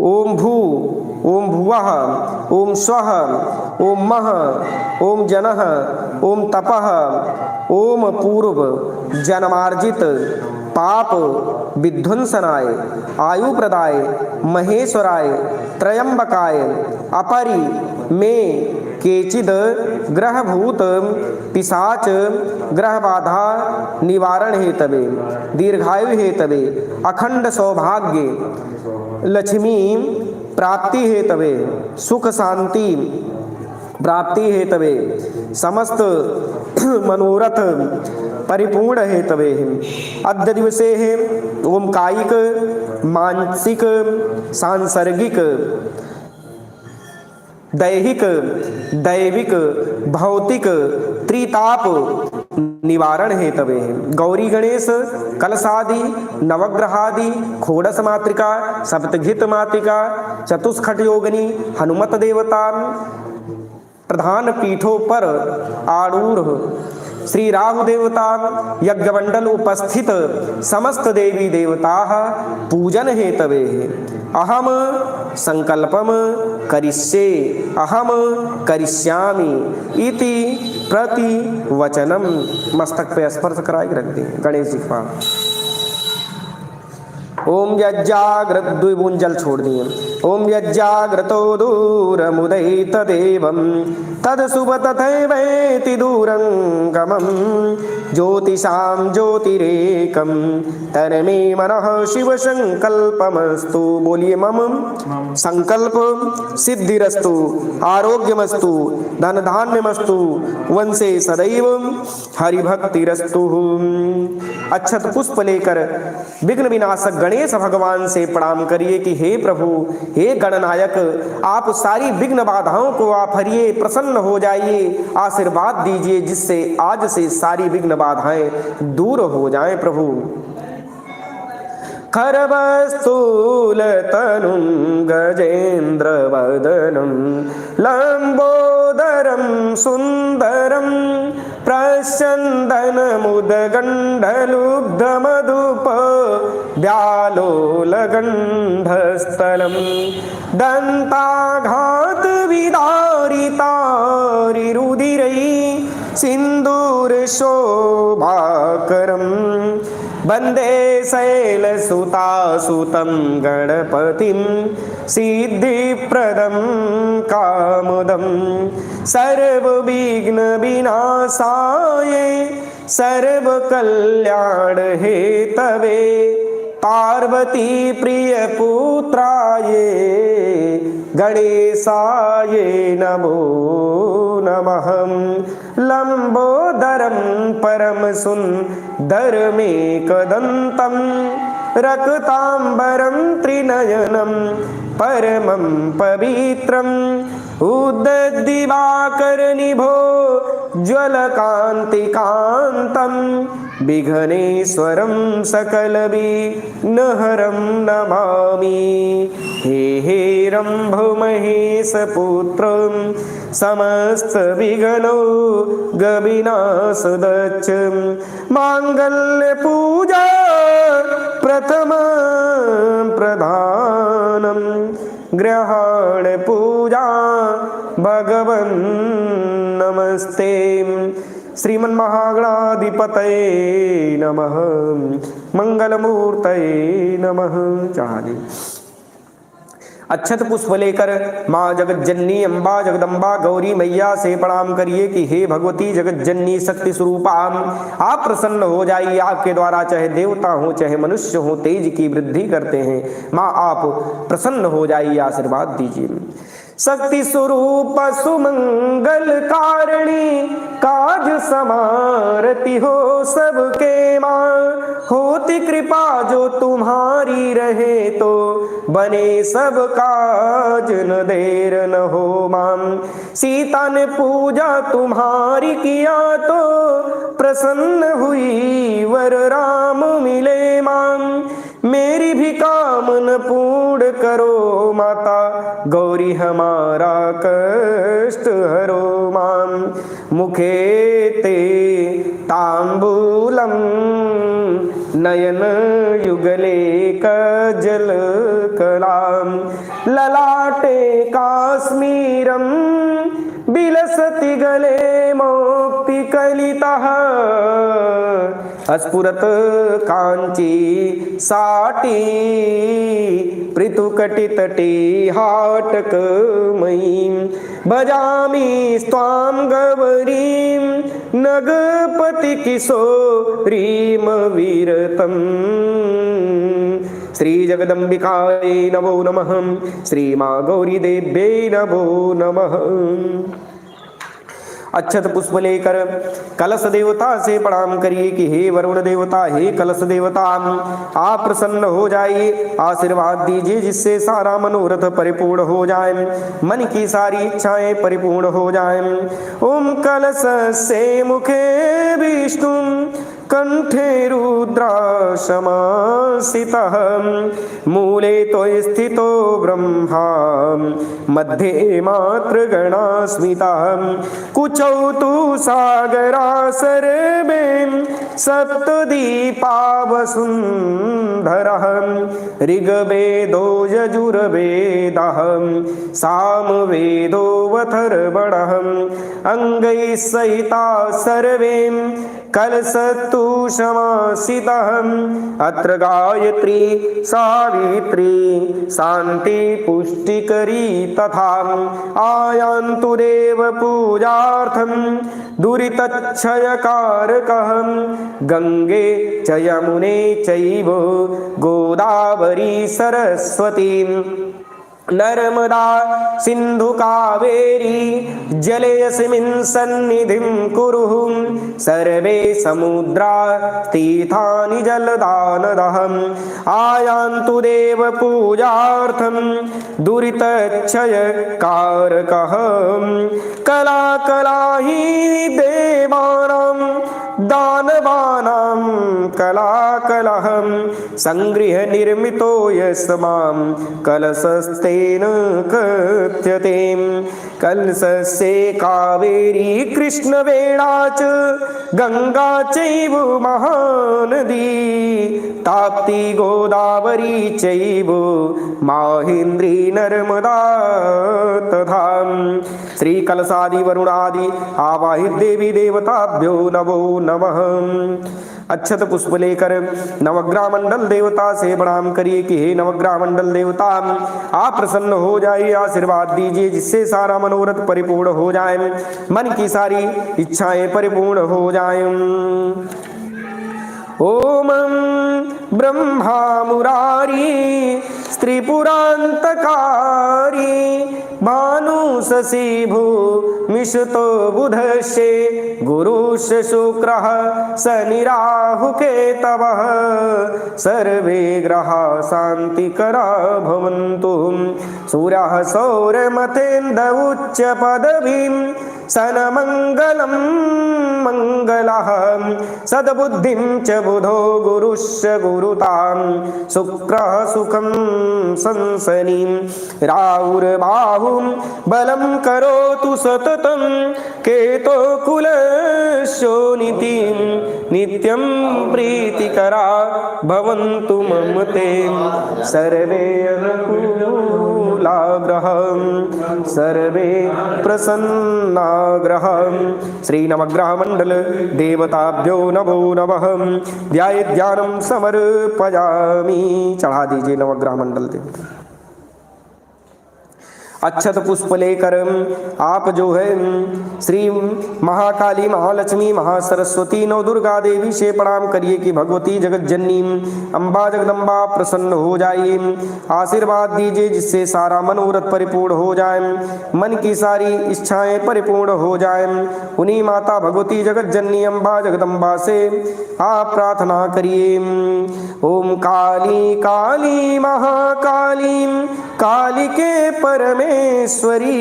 ओम भू ओम भुवः ओम स्वः ओम मः ओम जनः ओम तपः ओम पूर्व जन्मार्जित पाप विध्वंसनाय आयु प्रदाय महेश्वराय त्रयंबकाय अपरि में केचिद ग्रहभूत पिशाच ग्रह बाधा निवारण हेतवे, दीर्घायु हेतवे, अखंड सौभाग्य लक्ष्मी प्राप्ति हेतवे, सुख शांति प्राप्ति हेतवे, समस्त मनोरथ परिपूर्ण हेतवे। अद्य दिवसे है ओम कायिक मानसिक सांसर्गिक दैहिक दैविक भौतिक त्रिताप निवारण हेतवे है। गौरी गणेश कलशादि नवग्रहादि खोड़स मातृका सप्तघित मातृका चतुष्खट योगिनी हनुमत देवता प्रधान पीठों पर आरूढ़ श्री राहु देवता यज्ञमंडल उपस्थित समस्त देवी देवता पूजन हेतवे। अहम संकल्पम करिष्ये अहम करिष्यामि इति प्रति वचनम। मस्तक पे स्पर्श कराई रख दें गणेश जी का। ओम यज्जाग्रत 2 बूंद जल छोड़ दिए। ओम यज्जाग्रतो दूरमुदैत देवं तदशुभ तथैवेति दूरंगमं ज्योतिषां ज्योतिरेकं तरमे मनः शिव संकल्पमस्तु। बोलिए मम संकल्प सिद्धिरस्तु आरोग्यमस्तु धन धान्यमस्तु वंशे सदैव हरिभक्तिरस्तु। अक्षत पुष्प लेकर विघ्न विनाशक गणेश भगवान से प्रणाम करिए कि हे प्रभु हे गणनायक आप सारी विघ्न बाधाओं को आप हरिए प्रसन्न हो जाइए, आशीर्वाद दीजिए जिससे आज से सारी विघ्न बाधाएं दूर हो जाएं प्रभु। खरवस्तूलतनुं गजेन्द्रवदनं लंबोदरं सुंदरं प्रस्यन्दनमुदगण्डलुब्धमधुप व्यालोलगण्डस्थलं दन्ताघातविदारितारिरुधिरै सिन्दूरशोभाकरं वन्दे शैलसुतासुतं गणपतिं सिद्धिप्रदं कामदं सर्वविघ्नविनाशाय सर्वकल्याण हेतवे पार्वती प्रियपुत्राय गणेशाय नमो नमः। लंबोदरं परम सुंदरमेकदन्तं रक्तांबरं त्रिनयनं परमं पवित्रम् उद्दिवाकरनिभो ज्वलकान्तिकान्तं विघ्नेश्वरं सकलविघ्नहरं नमामि। हे रम्भमहेशपुत्रं समस्तविघ्नो गविनाशदच्छ माङ्गल्यपूजा प्रथमं प्रधानं ग्रहण पूजा भगवन् नमस्ते। श्रीमन् महागणाधिपतये नमः मंगलमूर्तये नमः। चाहे अक्षत पुष्प लेकर माँ जगत जननी अम्बा जगदम्बा गौरी मैया से प्रणाम करिए कि हे भगवती जगत जननी शक्ति स्वरूपा आप प्रसन्न हो जाइए। आपके द्वारा चाहे देवता हो चाहे मनुष्य हो तेज की वृद्धि करते हैं। माँ आप प्रसन्न हो जाइए आशीर्वाद दीजिए। शक्ति स्वरूप सुमंगल कारणी काज समारती हो सबके माँ होती कृपा जो तुम्हारी रहे तो बने सब काज न देर न हो माम। सीता ने पूजा तुम्हारी किया तो प्रसन्न हुई वर राम मिले माम। मेरी भी कामन पूर्ण करो माता गौरी हमारा कष्ट हरो माम। मुखे ते तांबूलम नयन युगले कजलकलां ललाटे काश्मीरं बिलसति गले मौक्तिकलितः अस्फुरत कांची साटी पृथुकटितटे हाटकमयीं भजामि स्वां गौरीं नगपति किशोरीं विरतम्। श्री जगदम्बिकायै नमो नमः। श्री माँ गौरी देव्यै नमो नमः। अक्षत पुष्प लेकर कलश देवता से प्रणाम करिए कि हे वरुण देवता, हे कलश देवता, आप प्रसन्न हो जाइए, आशीर्वाद दीजिए जिससे सारा मनोरथ परिपूर्ण हो जाए, मन की सारी इच्छाएं परिपूर्ण हो जाएं। ओम कलश से मुखे विष्णु कंठे रुद्राशमासितः मूले तो स्थितो ब्रह्मा मध्ये मातृगणा स्मिता कुचौ तु सागरा सर्वे सप्तदीपावसुन्धरः ऋग्वेदो यजुर्वेदः सामवेदोऽथर्वणः अंगैः सहिता सर्वे कलशतुषमासितः अत्र गायत्री सावित्री शांति पुष्टिकरी तथा आयान्तु देव पूजार्थं दुरितक्षयकारकः गंगे च यमुने चैव गोदावरी सरस्वती नर्मदा सिंधु कावेरी जलेऽस्मिन् सन्निधिं कुरु सर्वे समुद्रा तीर्थानि जलदानदः आयान्तु देव पूजार्थं दुरितक्षयकारकः कला कला हि देवानां दानवानां कलाकलः संगृह निर्मितो यस्मां कलशस्तेन कथ्यते कलशस्य कावेरी कृष्णवेणा च गंगा चैव महानदी ताप्ती गोदावरी चैव माहेन्द्री नर्मदा तथा। श्री कलशादि वरुणादि आवाहित देवी देवताभ्यो नमो नमः। अक्षत पुष्प लेकर नवग्रह मंडल देवता से प्रणाम करिए कि हे नवग्रह मंडल देवता, आप प्रसन्न हो जाइए, आशीर्वाद दीजिए जिससे सारा मनोरथ परिपूर्ण हो जाए, मन की सारी इच्छाएं परिपूर्ण हो जाएं। ओम ब्रह्मा मुरारी त्रिपुरांतकारी भानु शशि भूमिषतो बुधस्य गुरुस्य शुक्रः शनि राहु केतवः सर्वे ग्रहा शांतिकरा भवन्तु। सूर्यः सौरमथेन्द्र उच्च पदवीं सनमंगलं मंगलः सद्बुद्धिं च बुधो गुरुश्च गुरुतां शुक्रः सुखं संसनीं राहुर्बाहुं बलं करोतु सततं केतो कुलशोनितिं नित्यं प्रीतिकरा भवन्तु मम ते सर्वे अनुकूलाग्रहं सर्वे प्रसन्नाग्रहं। श्री नवग्रह मंडल देवताभ्यो नमो नमः। ध्यानं समर्पयामि। चढ़ा दीजिए नवग्रह मंडल देवता। अक्षत पुष्प लेकर आप जो है श्री महाकाली महालक्ष्मी महासरस्वती नव दुर्गा देवी से प्रणाम करिए कि भगवती जगत जननी अम्बा जगदम्बा प्रसन्न हो जाइए, आशीर्वाद दीजिए जिससे सारा मनोरथ परिपूर्ण हो जाए, मन की सारी इच्छाएं परिपूर्ण हो जाए। उन्हीं माता भगवती जगत जननी अम्बा जगदम्बा से आप प्रार्थना करिए। ओम काली काली महाकाली कालीं कालिके परमेश्वरी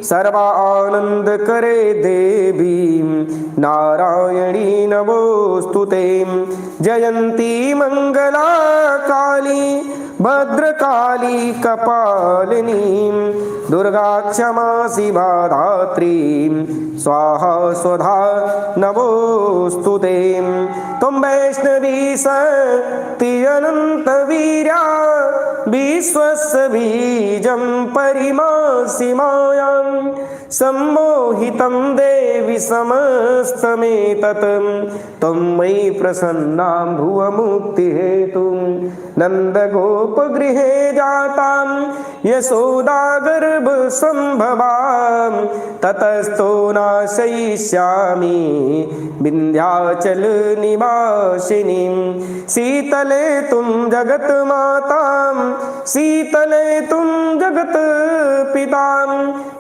सर्वानंद करे देवी नारायणी नमोस्तुते जयंती मंगला काली भद्रकाली कपालिनी दुर्गा क्षमा शिवा धात्री स्वाहा स्वधा नमोस्तुते तुम वैष्णवी शक्ति अनंत वीर्या विश्वस्य बीजं परिमासि मायां सम्मोहितं देवि समस्तमेतत् त्वं मयि प्रसन्नां भुवमुक्तिहेतुं नन्दगोपगृहे जातां यशोदागर्भसम्भवां ततस्तो नाशयिष्यामि विन्ध्याचलनिवासिनीं शीतले तुं जगन्मातां शीतले तुं जगत्पितां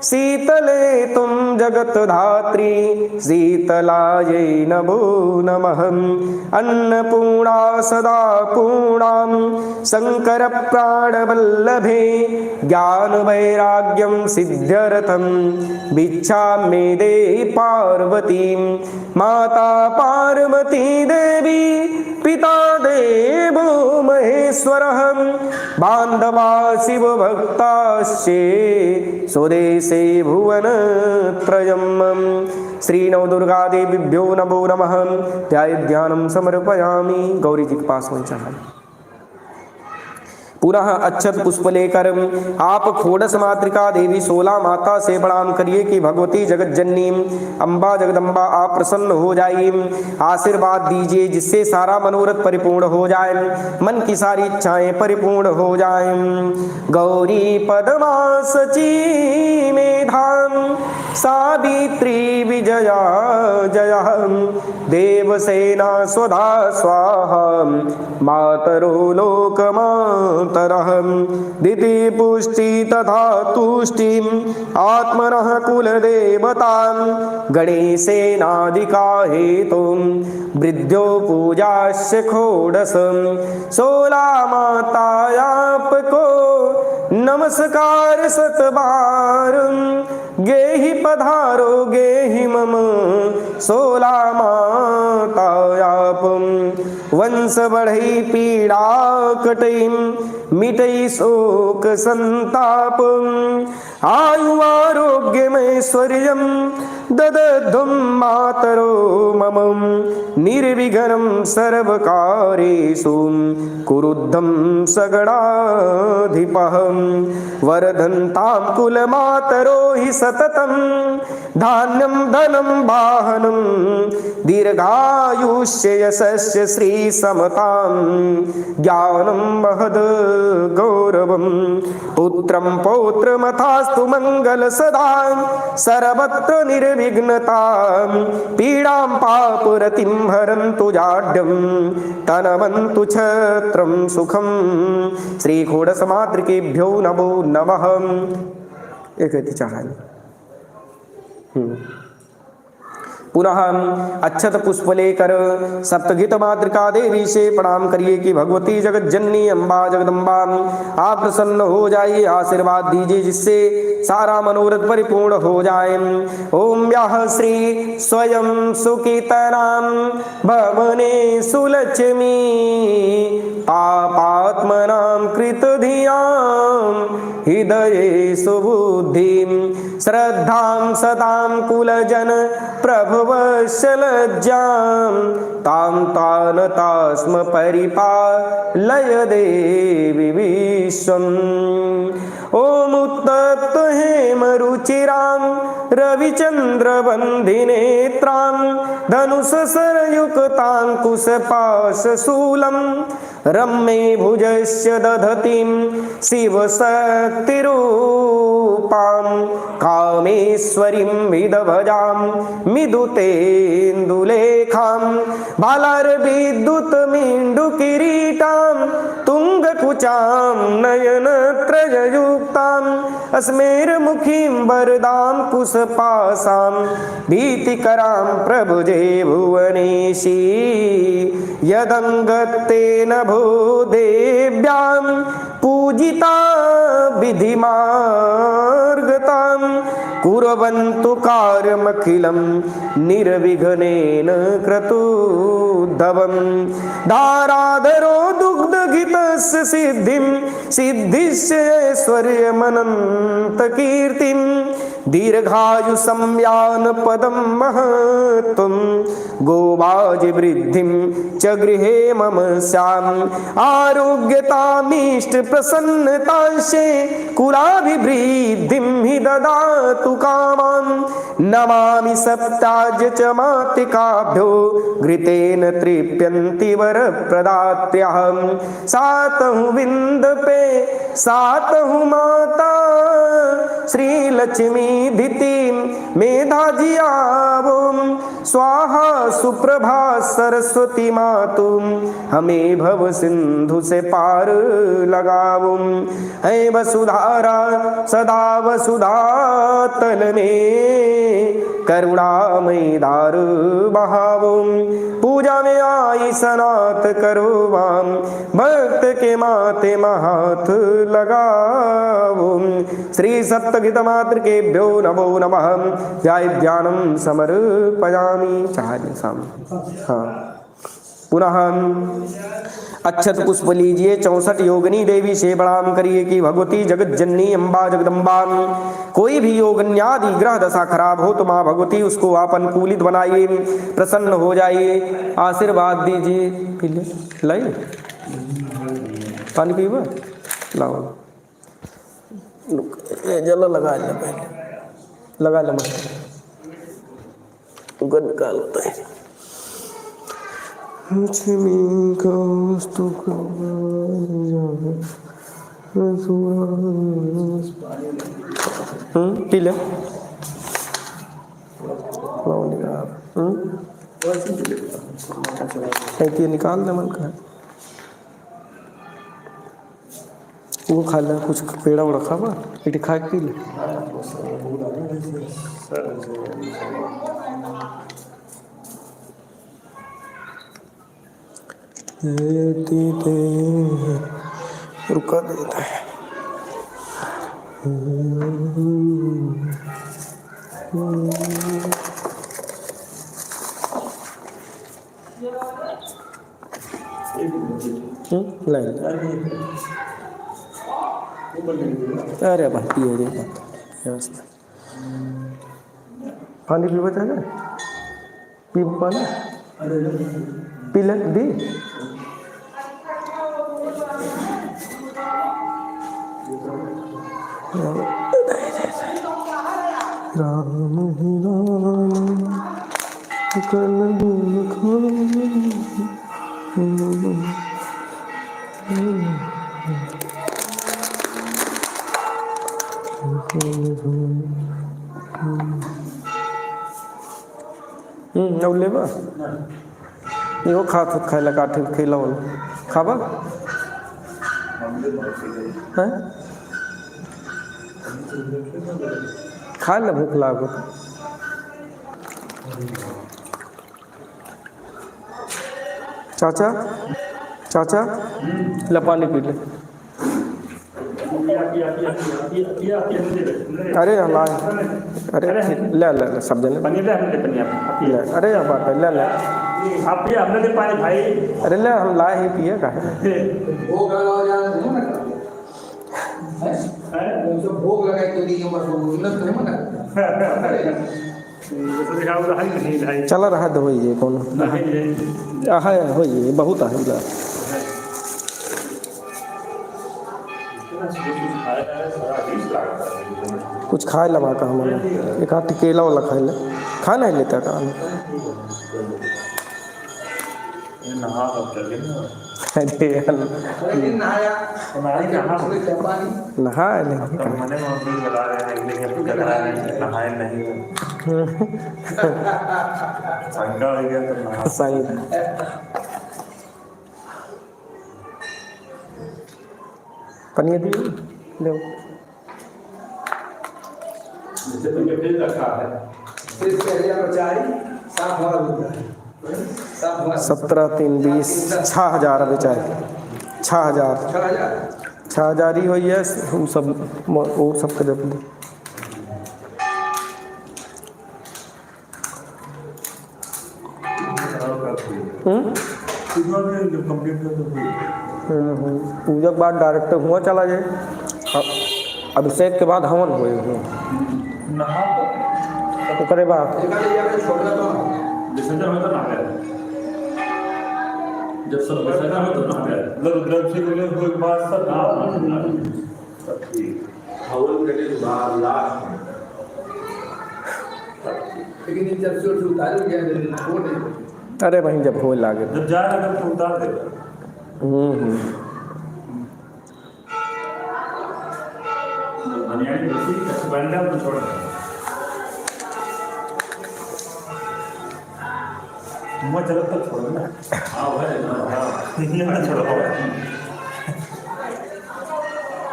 शीतले तुं जगत्धात्री शीतलायै नमो नमः अन्नपूर्णा सदा पूर्णां शंकर प्राणवल्लभे ज्ञान वैराग्यं सिद्ध्यर्थं भिक्षामि देहि पार्वतीं माता पार्वती देवी पिता देवो महेश्वरः बान्धवा शिवभक्ताश्चे स्वदेशे भुवनत्रयम् श्री नवदुर्गा देवीभ्यो नमो नमः ध्यानं समर्पयामि। गौरी जी के पास पहुंचा पुनः अक्षत पुष्प लेकर आप खोडस मातृका देवी 16 माता से प्रणाम करिए कि भगवती जगत जननी अम्बा जगदम्बा आप प्रसन्न हो जाइए, आशीर्वाद दीजिए जिससे सारा मनोरथ परिपूर्ण हो जाए, मन की सारी इच्छाएं परिपूर्ण हो जाए। गौरी पद्मा सची मेधाम सावित्री विजया जया देवसेना स्वधा स्वाहा मातरो लोकमातरः दिति पुष्टि तथा तुष्टिम आत्मनः कुलदेवतां गणेशेनादिका हेतुं वृद्ध्यो पूजास्य खोडस 16 मातायापको नमस्कार सतबार गेहि पधारो गेहि मम 16 मातायाप वंश बढ़ई पीड़ा कटई मिटई शोक संताप आयु आरोग्यमैश्वर्यं ददध्वं मातरो मम निर्विघ्नं सर्वकार्येषु कुरुद्धं सगणाधिपः वर्धन्तां कुलमातरो हि सततं धान्यं धनं वाहनं दीर्घायुष्य यशस्य श्री समतां ज्ञानं महद गौरवं पुत्रं पौत्रमथास्तु मंगल सदा सर्वत्र निर्विघ्नतां पीडां पापुरतिं हरन्तु जाड्यं तनवन्तु छत्रं सुखं श्री खोडसमातृकेभ्यो नमो नमः। एक चढ़ाई पुनः अक्षत पुष्प लेकर सप्तगित मातृका देवी से प्रणाम करिए कि भगवती जगत जननी अम्बा जगदम्बा आप प्रसन्न हो जाइए, आशीर्वाद दीजिए जिससे सारा मनोरथ परिपूर्ण हो जाए। ओम यः श्री स्वयं सुकीर्तनां भवने सुलक्ष्मी पापात्मनां कृतधियां हृदये सुबुद्धिं श्रद्धां सदां कुलजन प्रभुवत्सलज्जां तां तानतास्म परिपालय देवी विश्वम्। ओम उत्तप्त हेमरुचिरां रविचन्द्रवन्दिनेत्रां धनुषसरयुक्तां कुशपाशशूलं रम्ये भुजस्य दधतीं शिवशक्तिरूपां कामेश्वरीं विदभजां मिदुतेन्दुलेखां बालार्विद्युतमीण्डुकिरीटां तुङ्गकुचां नयनत्रययुक्तां अस्मेरमुखीं वरदां कुशपाशां भीतिकरां प्रभुजे भुवनेशी यदङ्गत्तेन भूदेव्यां पूजिता विधिमार्गतां कुर्वन्तु कार्यमखिलं निर्विघ्नेन क्रतुद्धवम् धाराधरो दुग्धघितस्य सिद्धिं सिद्धिस्य ऐश्वर्यमनन्तकीर्तिं दीर्घायु संयान पदं महत्त्वं गोवाजिवृद्धिं च गृहे मम स्याम् आरोग्यतामीष्ट प्रसन्नतांशे कुलाभिवृद्धिं हि ददातु कामान् नमामि सप्ताज च मातिकाभ्यो घृतेन तृप्यन्ति वरप्रदात्र्यः सातहु विन्दपे सातहु माता श्रीलक्ष्मी धितिं मेधाजियावों स्वाहा सुप्रभा सरस्वती मातुम हमें भव सिंधु से पार लगावों है वसुधारा सदा वसुधा तल में करुणामयी दार बहावों पूजा में आई सनात करो वाम भक्त के माते महाथ लगावों श्री सप्तगित मात्र केभ्यो नमो नमः जय ध्यानं समर्पयामि चाहे सामने हाँ पुनः अक्षत पुष्प लीजिए 64 योगिनी देवी से प्रणाम करिए कि भगवती जगत जननी अम्बा जगदम्बा कोई भी योगन्यादि ग्रह दशा खराब हो तो माँ भगवती उसको आप अनुकूलित बनाइए प्रसन्न हो जाइए आशीर्वाद दीजिए पीले लाइए पानी पीवा लाओ जल लगा ले पहले लगा ले मत निकाल होता है पी ले निकाल दे मन का वो खा ले कुछ पेड़ा उड़ा खा बा इटी खा के पी ले रुका देता है अरे बाकी है व्यवस्था पानी पी बचा है पी पानी पी ले दी राम ही राम कल अब लेबा यो खा तो खाइला काठे खिला वाला खाबा हैं खा ले भूख लागो चाचा चाचा ला पानी पी ले अरे ला अरे ले ले ले सब जने ले अरे बात है ले ले आप पिए हमने दे पानी भाई अरे ले हम लाए ही पिए का भोग लगाओ जाना है तो भोग लगाए तो नहीं मत उन्नत नहीं मत चला रहा दो ये कौन है हो ये बहुत है कुछ खाए लगा का हमारा एक हाथ केला वाला खाए ले खा नहीं लेता का अरे नहा नहीं पनीर दी लो 17 3 20 6,000 बेचाए 6,000 छा जारी हुई है वो सब और सब के जब पूजा के बाद डायरेक्ट हुआ चला जाए। अभिषेक के बाद हवन हुए हुए तो करे बात विसर्जन होता ना गया जब सब विसर्जन हो तो ना गया मतलब द्रव्य से के बाद सब हवन करने के बाद लास्ट लेकिन जब से उतार गया छोड़ दे। अरे भाई जब हो लागे जब जा रहा तब तो उतार दे दुनिया की दूसरी बंदा तो छोड़ दे मैं चलो तक छोड़ ना आओ भाई ना ना छोड़ो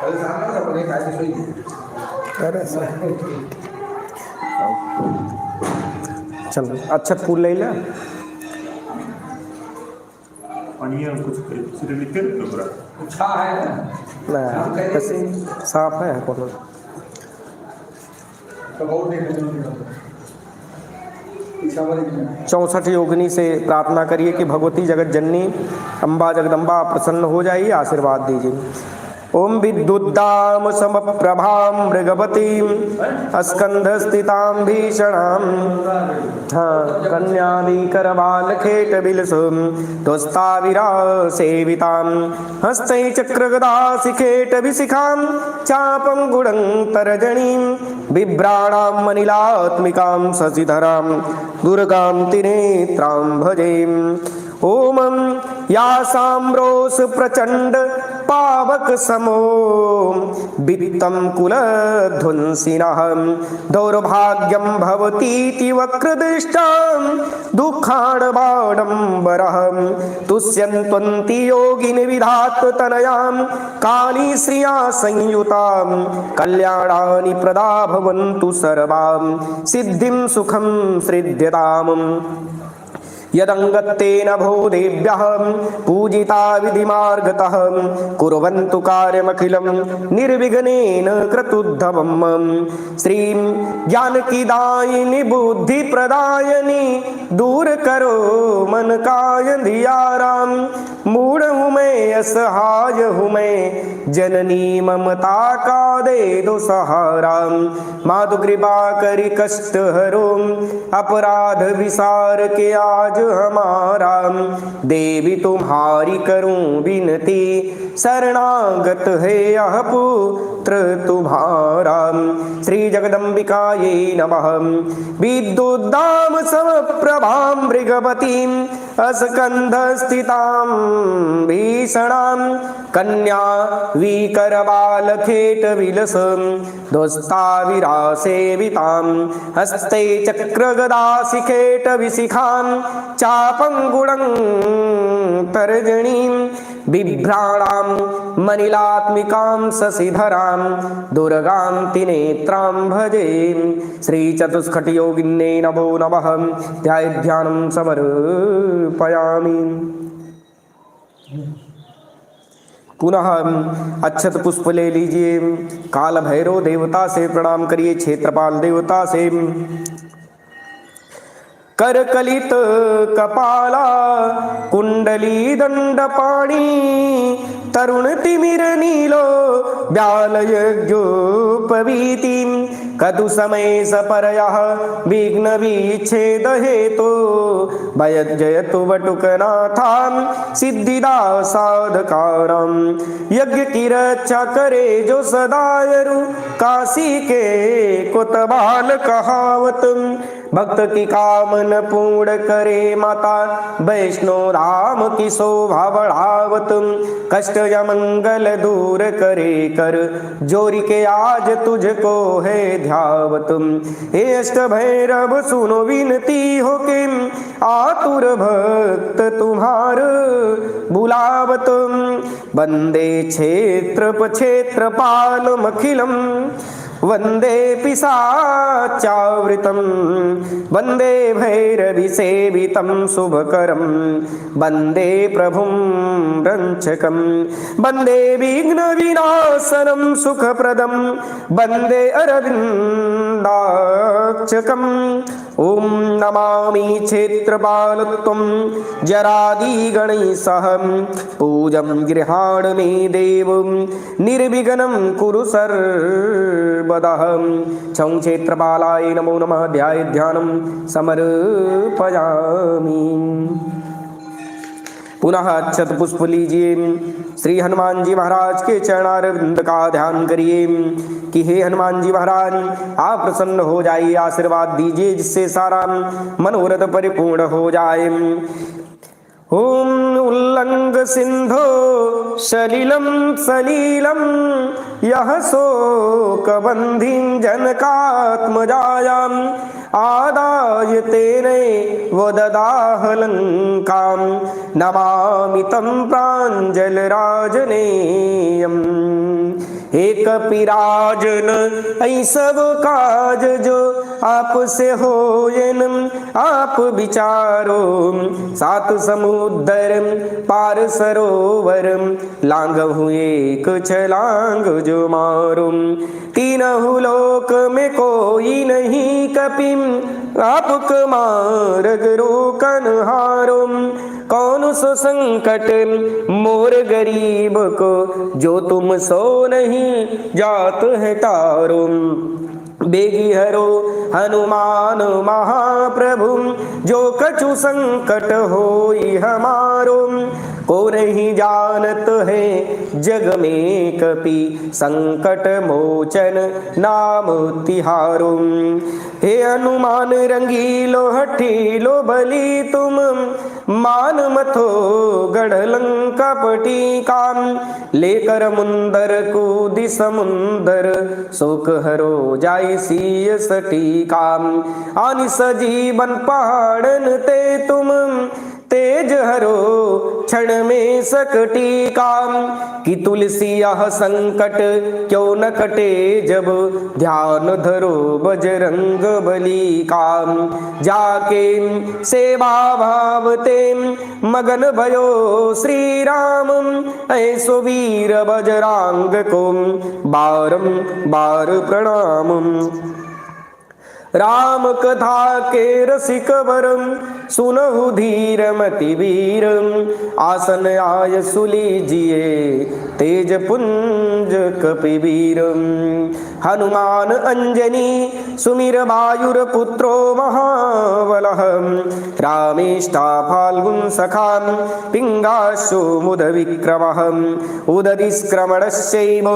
कल सामने सब ने काहे सोई अरे चल अच्छा फूल ले ले पानी और कुछ सिर लिखे तो पूरा अच्छा है ना कैसे साफ है कौन तो बहुत देखने को 64 योगिनी से प्रार्थना करिए कि भगवती जगत जननी अम्बा जगदम्बा प्रसन्न हो जाइए, आशीर्वाद दीजिए। ओम विद्युद्दाम समप्रभाम मृगवतीम स्कंधस्थितां भीषणाम कन्यादिकरबालखेट बिलसुम दोस्ताविरा सेवितां हस्तै चक्रगदासिखेट विशिखां चापं गुणं तर्जनीं बिभ्राणां मनिलात्मिकां शशिधरां दुर्गां त्रिनेत्रां भजेम। ओम या साम्रोस प्रचंड पावक समो वित्तं कुलध्वंसिनः दौर्भाग्यं भवतीति वक्रदृष्टां दुःखाडबाडम्बरः तुष्यन्त्वन्ति योगिनि विधात् तनयां काली श्रिया संयुतां कल्याणानि प्रदा भवन्तु सर्वां सिद्धिं सुखं सृध्यताम्। यदंगत्तेन भूदेभ्यः पूजिता विधिमार्गतः कुर्वन्तु कार्यमखिलं निर्विघ्नेन क्रतुद्धवम्। श्रीं ज्ञानकीदायिनी बुद्धिप्रदायिनी दूर करो मन काय धियाराम मूढ़ हूँ मैं असहाय हूँ मैं जननी ममता का दे दो सहारा। माधु कृपा करी कष्ट हरो अपराध विसार के आज हमारा देवी तुम्हारी करूं विनती शरणागत है यह पुत्र तुम्हारा। श्री जगदम्बिकायै नमः। विद्युद्दाम समप्रभां मृगवतीं स्कंधस्थितां भीषणां कन्या विकरबालखेट विलसं दोस्ताविरासेवितां हस्ते चक्रगदासिखेट विशिखां चापं गुणं तर्जनीं बिभ्राणां मनिलात्मिकां शशिधरां दुर्गां त्रिनेत्रां भजे। श्री चतुष्खट योगिन्ये नमो नमः। ध्यानं समर्पयामि। पुनः अक्षत पुष्प ले लीजिए। काल भैरव देवता से प्रणाम करिए, क्षेत्रपाल देवता से। करकलित कपाला कुंडली दंडपाणी तरुण तिमिर नीलो व्यालयज्ञोपवीति कदु समय सपरयः विघ्न विच्छेद हेतो भयजयतु वटुकनाथां सिद्धिदा साधकारां। यज्ञ की रक्षा करे जो सदायरु काशी के कोतवाल कहावत भक्त की कामन पूर्ण करे माता वैष्णो राम की शोभा बढ़ावत कष्ट या मंगल दूर करे कर जोरी के आज तुझको है ध्यावत। हे अष्ट भैरव सुनो विनती हो के आतुर भक्त तुम्हार बुलावत। वंदे क्षेत्रपालमखिलम वन्दे पिशाचावृतं वन्दे भैरविसेवितं शुभकरं वन्दे प्रभुं रञ्चकं वन्दे विघ्नविनाशनं सुखप्रदं वन्दे अरविन्दाक्षकम् ॐ नमामि क्षेत्रपालत्वं जरादिगणैः सह पूजं गृहाण मे देव निर्विघ्नं कुरु सर्वदा छं क्षेत्रपालाय नमो नमः ध्याय ध्यानं समर्पयामि। पुनः अक्षत पुष्प लीजिए, श्री हनुमान जी महाराज के चरणारविंद का ध्यान करिए कि हे हनुमान जी महाराज आप प्रसन्न हो जाइए, आशीर्वाद दीजिए जिससे सारा मनोरथ परिपूर्ण हो जाए। ओम उल्लंघ सिंधो सलिलं सलीलं यह शोकबंधीं जनकात्मजायाम् आदाय तेने वददाह लंकां नमामि तं प्राञ्जलराजनेयम्। एक पिराजन ऐसब काज जो आपसे होयन आप विचारो, सात समुद्र पार सरोवर लांघहु एक छलांग जो मारो। तीनहु लोक में कोई नहीं कपि आप मार्ग रोकन हारो। कौन सो संकट मोर गरीब को जो तुम सो नहीं जात है तारो। बेगी हरो हनुमान महाप्रभु जो कछु संकट होई हमारो। को नहीं जानत है जग में कपि संकट मोचन नाम तिहारो। हे हनुमान रंगीलो हठीलो बली तुम मान मथो गढ़ लंका पटी काम। लेकर मुंदर कूदि समुंदर शोक हरो जाय सीय सटी काम। आनि सजीवन पहाड़न ते तुम तेज हरो क्षण में सकटी काम। कि तुलसी यह संकट क्यों न कटे जब ध्यान धरो बजरंग बली काम। जाके सेवा भाव ते मगन भयो श्री राम ऐसो वीर बजरांग को बारंबार प्रणाम। राम कथा के रसिक वरम सुनहु धीर मति वीर। आसन आय सुलीजिए तेज पुंज कपिवीर। हनुमान अंजनी सुमिर वायुर पुत्रो महाबलः। रामेष्ठा फाल्गुन सखां पिंगाशो मुद विक्रमः। उदतिस्क्रमणस्यैव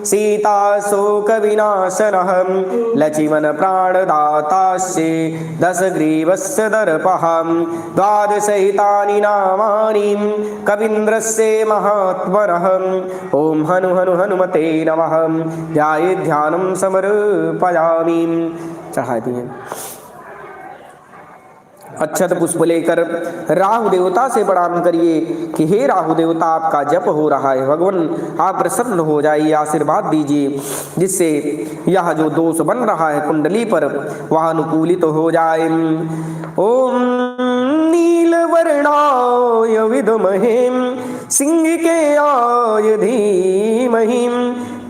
सीता शोक विनाशनः। लक्ष्मण प्राणदातास्ये दशग्रीवस्य दर्पः। द्वादशैतानि नामानि कवीन्द्रस्य महात्मनः। ओम हनु हनु हनुमते नमः ध्याये ध्यानं समर्पयामि। चढ़ा दिए अक्षत पुष्प लेकर राहु देवता से प्रणाम करिए कि हे राहु देवता आपका जप हो रहा है, भगवान आप प्रसन्न हो जाइए, आशीर्वाद दीजिए जिससे यह जो दोष बन रहा है कुंडली पर वह अनुकूलित हो जाए। ओम नीलवर्णाय विद्महे सिंह के आय धीमहि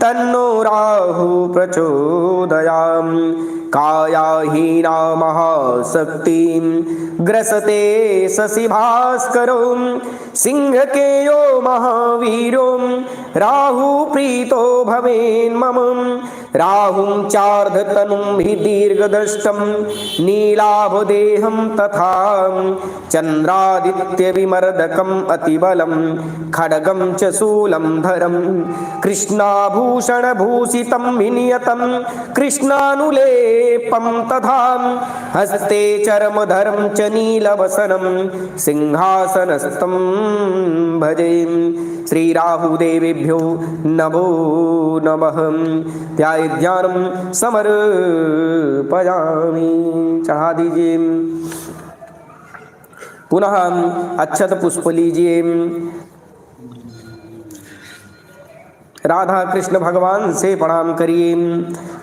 तन्नो राहु प्रचोदयात्। कायाहीना महाशक्ति ग्रसते शशि भास्करो। सिंह के यो महावीरो राहु प्रीतो भवेन् मम। राहुं चार्धतनुं हि दीर्घदृष्टं नीलाभदेहं तथा चंद्रादित्य विमर्दकम् अतिबलं खड्गं च शूलं धरं। कृष्णाभूषण भूषितं विनियतं कृष्णानुलेपं तथा हस्ते चर्मधरं च नीलवसनं सिंहासनस्थं भजे। श्री राहुदेवेभ्यो नमो नमः ध्याये ध्यानं समर्पयामि। चढ़ा दीजिए। पुनः अक्षत पुष्प लीजिए। राधा कृष्ण भगवान से प्रणाम करिए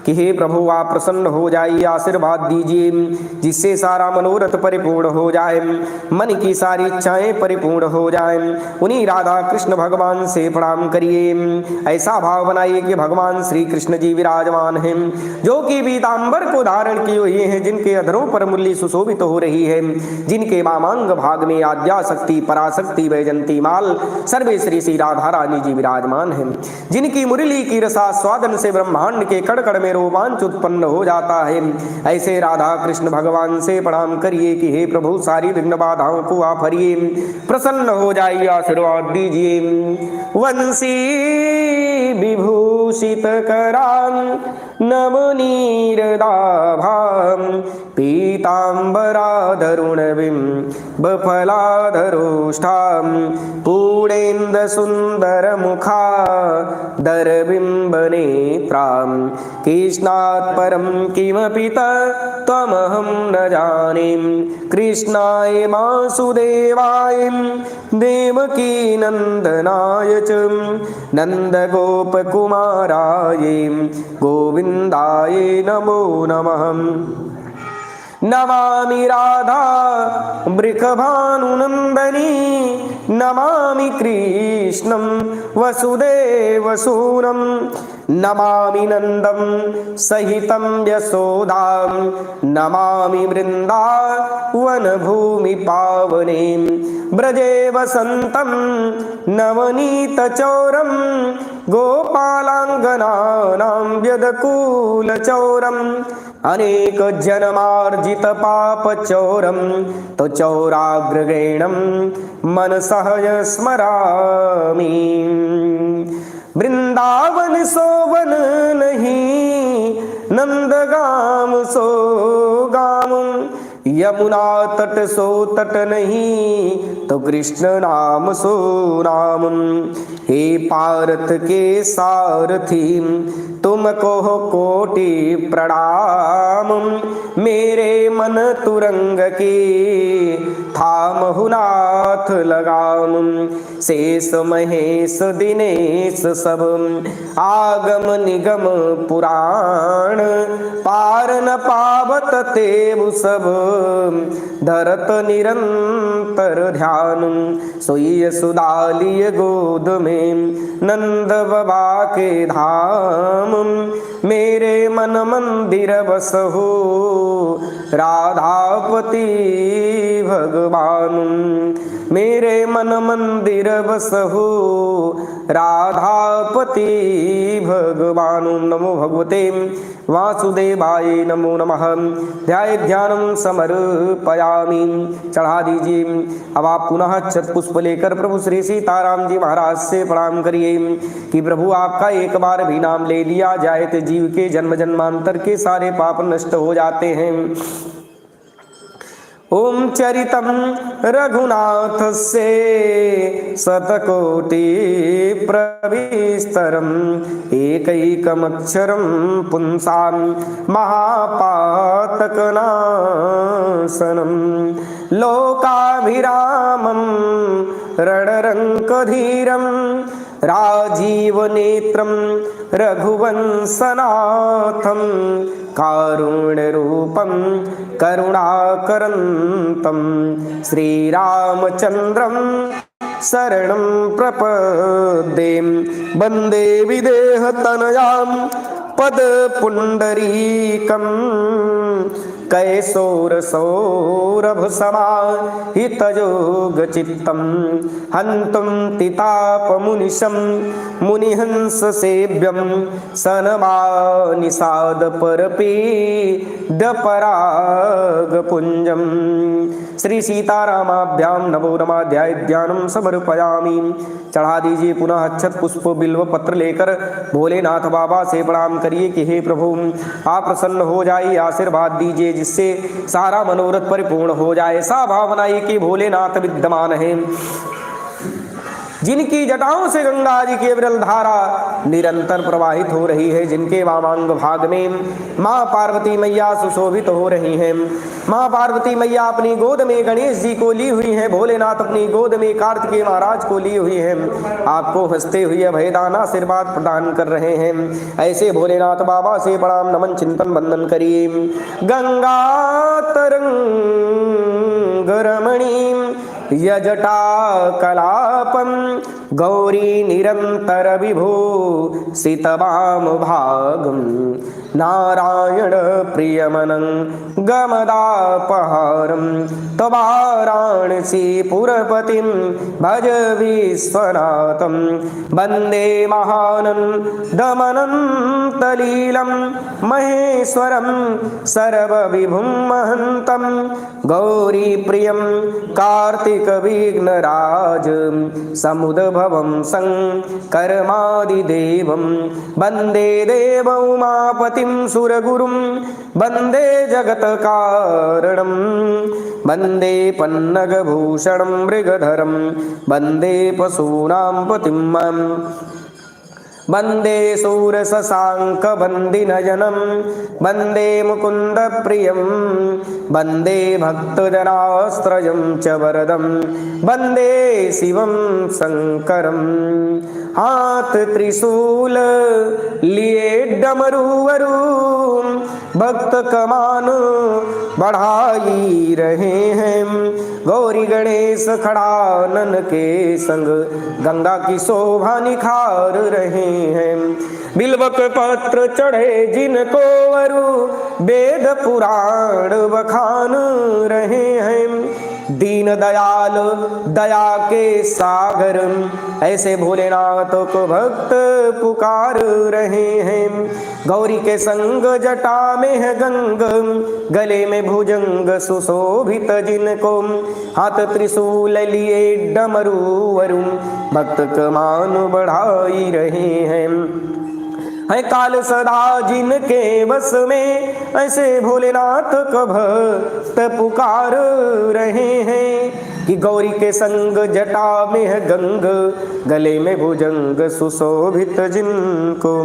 कि हे प्रभु आप प्रसन्न हो जाइए, आशीर्वाद दीजिए जिससे सारा मनोरथ परिपूर्ण हो जाए, मन की सारी इच्छाएं परिपूर्ण हो जाएं। उन्हीं राधा कृष्ण भगवान से प्रणाम करिए। ऐसा भाव बनाइए कि भगवान श्री कृष्ण जी विराजमान हैं, जो कि पीतांबर को धारण किए हुए हैं, जिनके अधरों पर मुरली सुशोभित हो रही है, जिनके वामांग भाग में आद्याशक्ति पराशक्ति वैजंती माल सर्वे श्री श्री राधा रानी जी विराजमान हैं, जिनकी मुरली की रसास्वादन से ब्रह्मांड के कण कण में रोमांच उत्पन्न हो जाता है। ऐसे राधा कृष्ण भगवान से प्रणाम करिए कि हे प्रभु सारी विघ्न बाधाओं को आप हरिए, प्रसन्न हो जाइए, आशीर्वाद दीजिए। वंशी विभूषित करां नवनीरदाभां पीतांबराधरुणविं बफलाधरोष्ठां पूर्णेन्दु सुन्दरमुखा दरबिम्बनेत्रां कृष्णात् परं किमपि त्वमहं न जाने। कृष्णाय वासुदेवाय देवकी नंदनाय च नन्दगोपकुमाराय गोविन्दाय नमो नमः। नमामि राधा वृषभानुनन्दनी नमामि कृष्णं वसुदेवसूनं नमामि नन्दं सहितं यशोदां नमामि वृन्दावनभूमि पावनीं ब्रजे वसन्तं नवनीतचौरं गोपालाङ्गनानां व्यदकूलचौरम् अनेक जन्मार्जित पापचौरं तो चौराग्रगेणं मनसः स्मरामि। वृंदावन सोवन नहीं नंदगाम सो गाम, यमुना तट सो तट नहीं तो कृष्ण नाम सो नाम। हे पार्थ के सारथी तुमको कोटि प्रणाम, मेरे मन तुरंग की थामहु नाथ लगाम। शेष महेश दिनेश सब आगम निगम पुराण, पार न पावत तेव सब धरत निरंतर ध्यान। सोई सुदालिय गोद में नंद बाबा के धाम, मेरे मन मंदिर बसहु राधापति भगवान। मेरे मन मंदिर बसहु राधापति भगवान। नमो भगवते वासुदेवाय नमो नमः। ध्याय ध्यानम समर्पयामि। चढ़ा दीजिए। अब आप पुनः अक्षत पुष्प लेकर प्रभु श्री सीताराम जी महाराज से प्रणाम करिए कि प्रभु आपका एक बार भी नाम ले लिया जाए तो जीव के जन्म जन्मांतर के सारे पाप नष्ट हो जाते हैं। ओम चरितम रघुनाथस्य शतकोटि प्रविस्तरम एकैकमक्षरं पुंसां महापातकनाशनं लोकाभिरामं रणरङ्कधीरं राजीवनेत्रं रघुवंशनाथं कारुण्यरूपं करुणाकरन्तं श्रीरामचन्द्रं शरणं प्रपद्ये। वन्दे विदेहतनयां पदपुण्डरीकं कैशोरसौरभसमाहितयोगचित्तं हन्तुं तितापमुनिशं मुनिहंससेव्यं सनमानिषादपरपीडपरागपुञ्जम्। श्री सीतारामाभ्यां नमो नमाध्याय ध्यानं समर्पयामि। चढ़ा दीजिए पुनः अक्षत पुष्प बिल्व पत्र लेकर भोलेनाथ बाबा से प्रणाम करिए कि हे प्रभु आप प्रसन्न हो जाइए, आशीर्वाद दीजिए जिससे सारा मनोरथ परिपूर्ण हो जाए। ऐसा भाव बनाइए कि भोलेनाथ विद्यमान है। जिनकी जटाओं से गंगा जी की विरल धारा निरंतर प्रवाहित हो रही है, जिनके वामांग भाग में माँ पार्वती मैया सुशोभित हो रही हैं। माँ पार्वती मैया अपनी गोद में गणेश जी को ली हुई हैं, भोलेनाथ अपनी गोद में कार्तिकेय महाराज को ली हुई हैं, आपको हंसते हुए अभयदान आशीर्वाद प्रदान कर रहे हैं। ऐसे भोलेनाथ बाबा से प्रणाम नमन चिंतन वंदन करिए। गंगा तरंग रमणीं यजटा कलापम गौरी निरंतर विभो सितवाम भागम नारायण प्रियमनं गमदापहारम तवाराणसी पुरपतिं भज विश्वनाथं वंदे महानन्दमनन्तलीलं महेश्वरं सर्वविभुं महन्तं गौरी प्रियं कार्तिक विघ्नराज समुद्भवं शङ्करमादिदेवं वन्दे देव उमापतिं सुरगुरुं वन्दे जगत्कारणं वन्दे पन्नगभूषणं मृगधरं वन्दे पशूनां पतिं मां वन्दे शूरशशाङ्कबन्दिनयनं वन्दे मुकुन्दप्रियं वन्दे भक्तजनाश्रयं च वरदं वन्दे शिवं शङ्करं। हाथ त्रिशूल लिए डमरूवरू भक्त कमान बढ़ाई रहे हैं, गौरी गणेश खड़ानन के संग गंगा की शोभा निखार रहे हैं। बिल्वक पत्र चढ़े जिनको वरु वेद पुराण बखान रहे हैं, दीन दयाल दया के सागर ऐसे भोलेनाथ को भक्त पुकार रहे हैं। गौरी के संग जटा में है गंग, गले में भुजंग सुशोभित जिनको, हाथ त्रिशूल लिए डमरू वरुण भक्त कमान बढ़ाई रहे हैं। है काल सदा जिनके बस में ऐसे भोलेनाथ को भक्त पुकार रहे हैं, कि गौरी के संग जटा में है गंग, गले में भुजंग सुशोभित जिनको,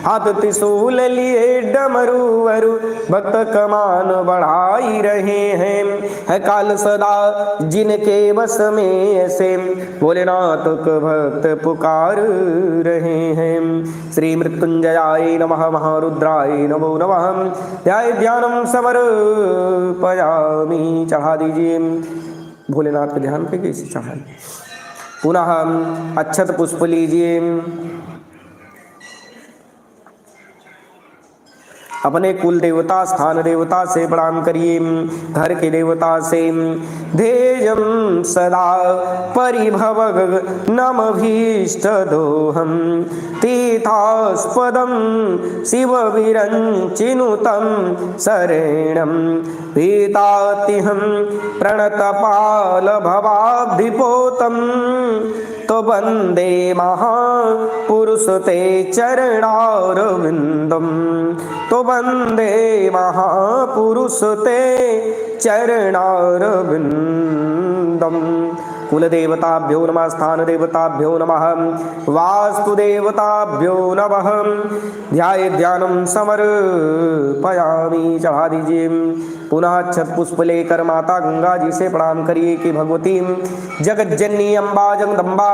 हाथ त्रिशूल लिए डमरू वरु भक्त कमान बढ़ाई रहे हैं। है काल सदा जिनके बस में ऐसे भोलेनाथ को भक्त पुकार रहे हैं। श्री मृत्युंजयाय नमः महारुद्राय नमो नमः। ध्याय ध्यानम समर्पयामि। चढ़ा दीजिए भोलेनाथ के ध्यान पे कैसे चढ़ाए। पुनः अक्षत पुष्प लीजिए, अपने कुल देवता स्थान देवता से प्रणाम करिए, घर के देवता से। धेयं सदा परिभवग नमभीष्ट दोहम तीर्थास्पदं शिव विरंचिनुतं शरणं पीतातिहं प्रणतपाल भवाब्धिपोतं तो वंदे महापुरुष ते चरणारविंदम, तो वंदे महापुरुष ते चरणारविंदम। कुल देवताभ्यो नमः, स्थान देवताभ्यो नमः, वास्तु देवताभ्यो नमः। ध्याये ध्यानम समर्पयामि। चढ़ा दीजिए। पुनः अक्षत पुष्प लेकर माता गंगा जी से प्रणाम करिए कि भगवती जगज्जननी अम्बा जगदम्बा,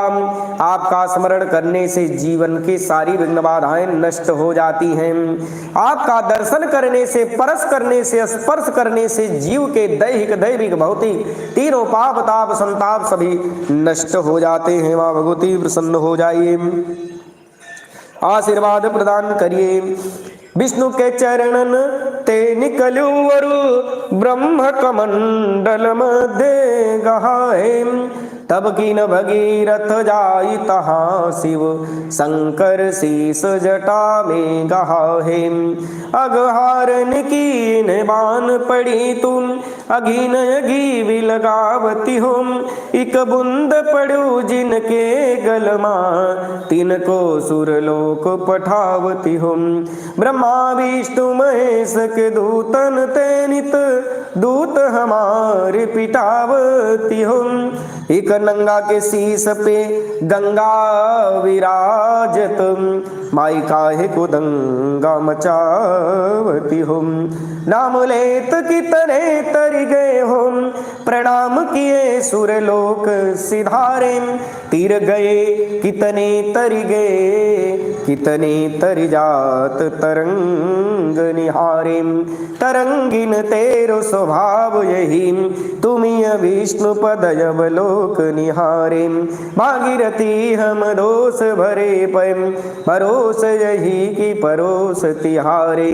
आपका स्मरण करने से जीवन की सारी विघ्न बाधाएं नष्ट हो जाती हैं। आपका दर्शन करने से, परस करने से, स्पर्श करने से जीव के दैहिक दैविक भौतिक तीनों पाप ताप संताप सभी नष्ट हो जाते हैं। माँ भगवती प्रसन्न हो जाइए, आशीर्वाद प्रदान करिए। विष्णु के चरणन ते निकलू वरु ब्रह्म कमंडल मध्य गहाए, तब कीन भगीरथ जाई तहाँ शिव शंकर शीस जटा में गहाहे। अगहारन कीन बान पड़ी तुम अघीन अघी भी लगावती हो, इक बुंद पड़ू जिनके गलमा तिनको सुरलोक पठावती हो। ब्रह्मा विष्णु महेश के दूतन ते नित दूत हमारे पिटावती हो, एक नंगा के शीस पे गंगा विराजत, माई काहे को दंगा मचावती हो। नाम लेत कितने तर गए हो, प्रणाम किए सुरलोक सिधारे। तीर गए कितने तर गए, कितने तर जात तरंग निहारे। तरंगिन तेरो स्वभाव यही, तुमी विष्णु पद जब लोक निहारे। भागीरथी हम दोष भरे पैम, परोस यही की परोस तिहारे।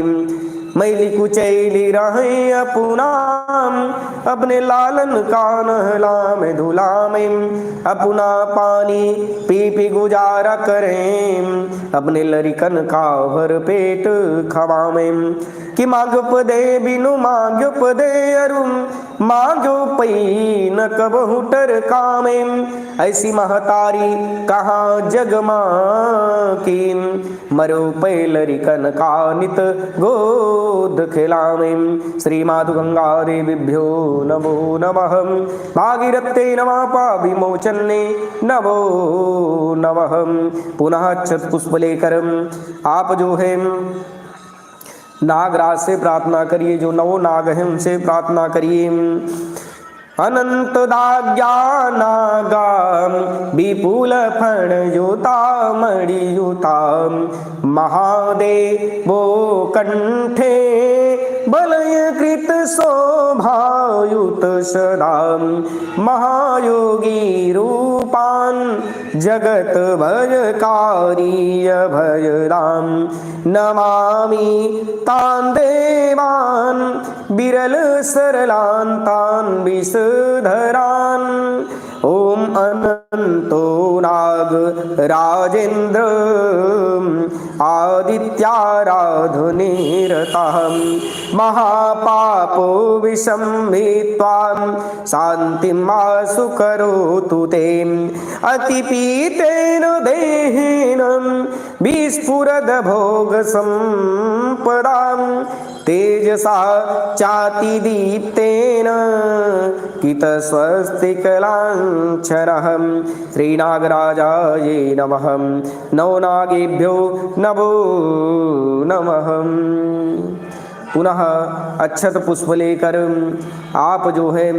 मैली कुचैली रहे अपुनाम, अपने लालन का नहला में धुला में। अपना पानी पी पी गुजारा करें, अपने लरिकन का भर पेट खवामें। कि मांगप दे बिनु मांगप दे अरुम, मांगो पई न कबहु टर कामें। ऐसी महतारी कहाँ जग की, मरो पै लरिकन का नित गोद खिलामें। श्री माधु गंगा देवीभ्यो नमो नमः, भागीरथे नमः पापविमोचने नमो नमः। पुनः अक्षत पुष्प लेकर आप जो है नागराज से प्रार्थना करिए, जो नवो नाग हैं उनसे प्रार्थना करिए। अनंत दाज्ञा नागाम विपुल फण युता मणियुता, महादेवो कंठे बलय कृत शोभायुत सदा। महायोगी रूपान जगत भयकारी अभयदाम, नमामि तान देवान बिरल सरलान तान विषधरान। ओम अनंतो नाग राजेंद्र आदित्याराधनेरतः, महापापो विसंवित्वां शान्तिमासु करोतु ते। अतिपीतेन देहेन विस्फुरद भोग संपदां, तेजसा चातिदीप्तेन कित स्वस्तिकलाञ्छनः। श्रीनागराजाय नमः। नौ नागेभ्यो नमो नमः। पुनः अक्षत पुष्प लेकर आप जो है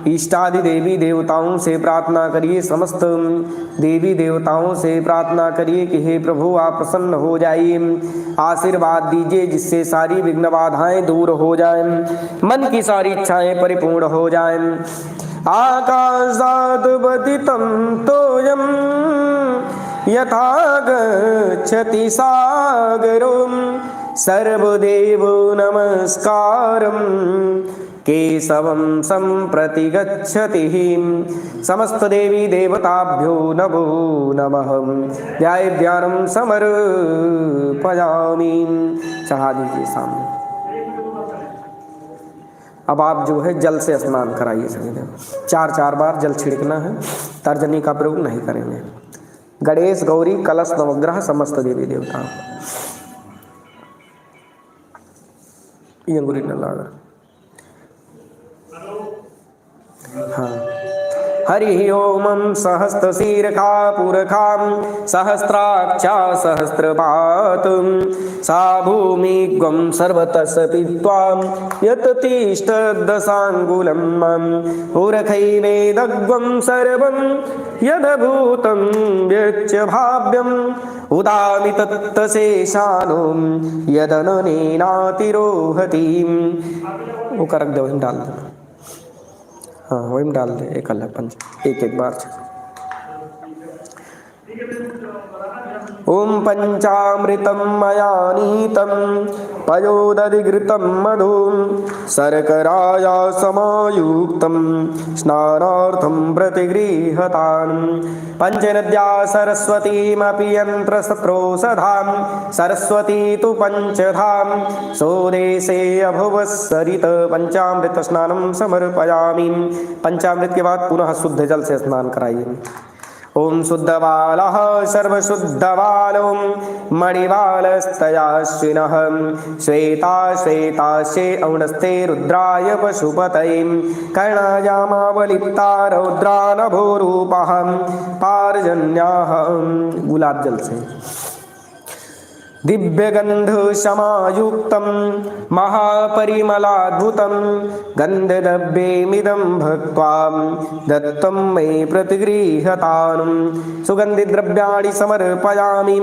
इष्टादि देवी देवताओं से प्रार्थना करिए, समस्त देवी देवताओं से प्रार्थना करिए कि हे प्रभु आप प्रसन्न हो जाइए, आशीर्वाद दीजिए जिससे सारी विघ्न बाधाएं दूर हो जाएं, मन की सारी इच्छाएं परिपूर्ण हो जाएं। आकाशाद् पतितं तोयं यथा गच्छति सागरं, सर्वदेवो नमस्कारं केशवं सम्प्रति गच्छति। समस्त देवी देवताभ्यो नमो नमः। ध्याय ध्यानं समर्पयामि। चढ़ा दीजिए सामने। अब आप जो है जल से स्नान कराइए सभी ने, 4 बार जल छिड़कना है, तर्जनी का प्रयोग नहीं करेंगे। गणेश गौरी कलश नवग्रह समस्त देवी देवता ये अंगुरी न लागर। हाँ। हरि ओम सहस्रशीर्षापुरखां सहस्राक्षा सहस्रपातं, सा भूमि ग्वं सर्वतः त्वां यत् तिष्ठदशाङ्गुलम्। उरखैवेदग्वं सर्वं यदभूतं व्यच्च भाव्यम्, उदामि तत्तशेषानो यदननेनातिरोहति। वो करक दो डाल देना। हाँ वही में डाल दे, एक अलग पंच एक बार। ओम पंचामृतं मया नीतं पयोदधिघृतं मधु, शर्कराया समायुक्तं स्नानार्थं प्रतिगृह्यताम्। पंचनद्या सरस्वतीमपि यन्त्रसप्रोषधां, सरस्वती तु पंचधां सोदेशे अभुवस्सरित। पंचामृत स्नानं समर्पयामि। पंचामृत के बाद पुनः शुद्ध जल से स्नान कराइए। ओम शुद्धबालः सर्वशुद्धबालो मणिबालस्तयाश्विनः श्वेता श्वेतास्ये औणस्ते रुद्राय पशुपतये कर्णायामावलिप्ता रौद्रा नभोरूपः पार्जन्याः। गुलाब जल से दिव्यगन्धसमायुक्तं महापरिमलाद्भुतं गन्धद्रव्येमिदं भक्त्वा दत्तं मे प्रतिगृह्यताम्। सुगन्धिद्रव्याणि समर्पयामि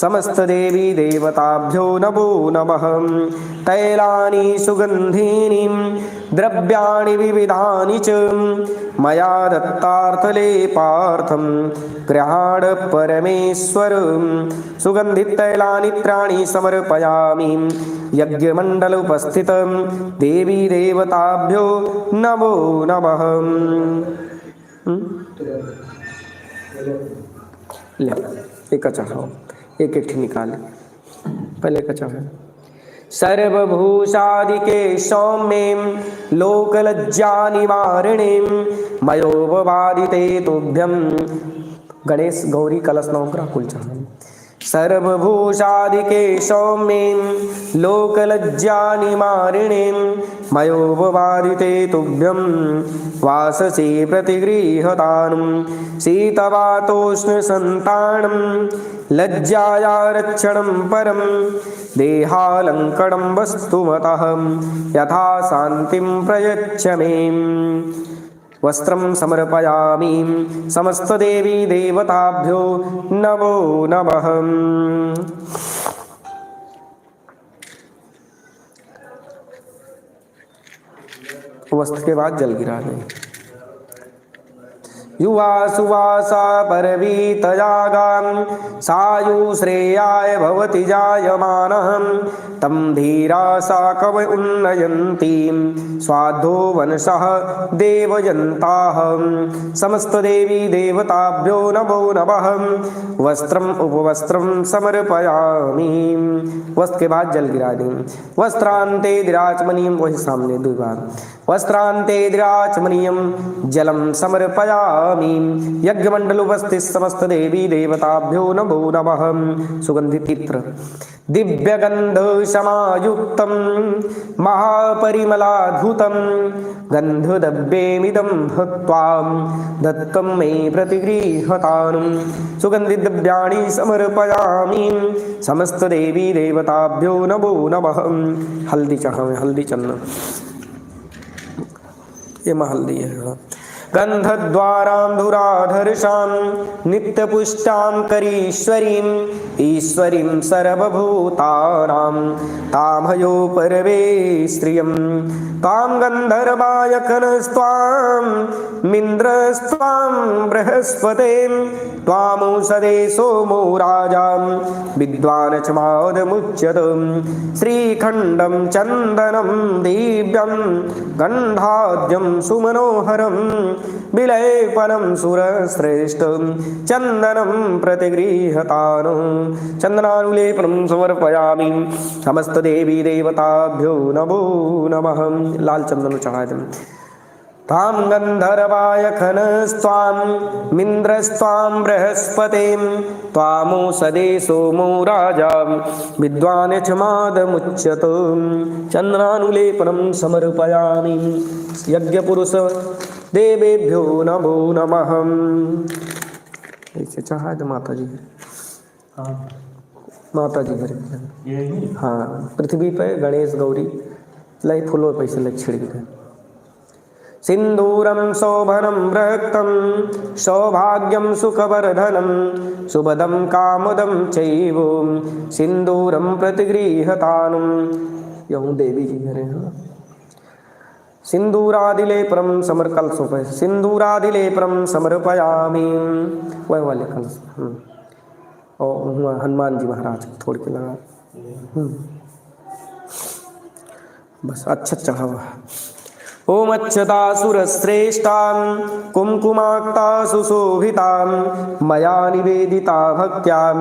समस्तदेवी देवताभ्यो नमो नमः। तैलानि सुगन्धीनि द्रव्याणि विविधानि च मया दत्तार्थलेपार्थं गृहाण परमेश्वर। सुगन्धितैलानि त्राणि समर्पयामि यज्ञमण्डलोपस्थितं देवी देवताभ्यो नमो नमः। ले एक चढ़ाओ, एक एक निकाले, पहले का चढ़ाओ। सर्वभूषादिके सौम्यें लोकलज्जा निवारिणीं मयोपवादिते तुभ्यं। गणेश गौरी कलश नवग्रह कुल चढ़ाओ। सर्वभूषादिके सौम्यें लोकलज्जा निवारिणीं मयोपवादिते तुभ्यं वाससे प्रतिगृह्यताम्। शीतवातोष्णसन्तानं लज्जाया रक्षणं परं देहालङ्करणं वस्तुमतः यथा शान्तिं प्रयच्छ मे। वस्त्रं समर्पयामि समस्तदेवी देवताभ्यो नमो नमः। वस्त्र के बाद जल गिराने। युवा सुवासा परवीतयागां सायुश्रेयाय भवति जायमानः तं धीरा सा कव उन्नयन्ति स्वाधो वनसः देवयन्ताः। समस्तदेवी देवताभ्यो नमो नमः। वस्त्रम् उपवस्त्रं समर्पयामि। वस्त्र के बाद जल गिरा दें। वस्त्रान्ते द्राचमनीयं, वही सामने दो बार। वस्त्रान्ते द्राचमनीयं जलं समर्पयामि यज्ञमण्डलोपस्थित समस्त देवी देवताभ्यो नमो नमः। सुगन्धित इत्र दिव्यगन्धसमायुक्तं महापरिमलाद्भुतं गन्धद्रव्येमिदं भक्त्वा दत्तं मे प्रतिगृह्यताम्। सुगन्धिद्रव्याणि समर्पयामि समस्तदेवी देवताभ्यो नमो नमः। हल्दी चढ़ावें, हल्दी चंदन, ये हल्दी है। गन्धद्वारां धुराधर्षां नित्यपुष्टां करीश्वरीं ईश्वरीं सर्वभूतानां तामयो परवे श्रियं। तां गन्धर्वायकनस्त्वां मिन्द्रस्त्वां बृहस्पतिं त्वामुषदे सोमो राजां विद्वान् च मादमुच्यतं। श्रीखण्डं चन्दनं दिव्यं गन्धाद्यं सुमनोहरं विलेपनं सुरश्रेष्ठं चन्दनं प्रतिगृह्यतान्। चन्दनानुलेपनं समर्पयामि समस्तदेवी देवताभ्यो नमो नमः। लाल चंदन चढ़ा दें। तां गन्धर्वायखनस्त्वां मिन्द्रस्त्वां बृहस्पतिं त्वामुषदे सोमो राजा विद्वान् च मादमुच्यत। चन्द्रानुलेपनं समर्पयामि यज्ञपुरुष देवेभ्यो नमो नमः। ऐसे चढ़ा दे माता जी। हाँ माता जी घर ये नहीं हाँ पृथ्वी पे गणेश गौरी लय फूलों पैसे लग छिड़क दे। सिंदूरं शोभनं रक्तं सौभाग्यं सुखवर्धनं सुभदं कामदं चैव सिंदूरं प्रतिगृह्यताम्। यूँ देवी जी घरे हाँ। सिंदूरादिलेपनं समर्कलशोपे सिंदूरादिलेपनं समर्पयामि। वह वाले कलश और हनुमान जी महाराज थोड़ के लगा। बस अच्छा चढ़ावा। ओम अक्षतासुरश्रेष्ठां कुंकुमाक्ता सुशोभितां मया निवेदिता भक्त्यां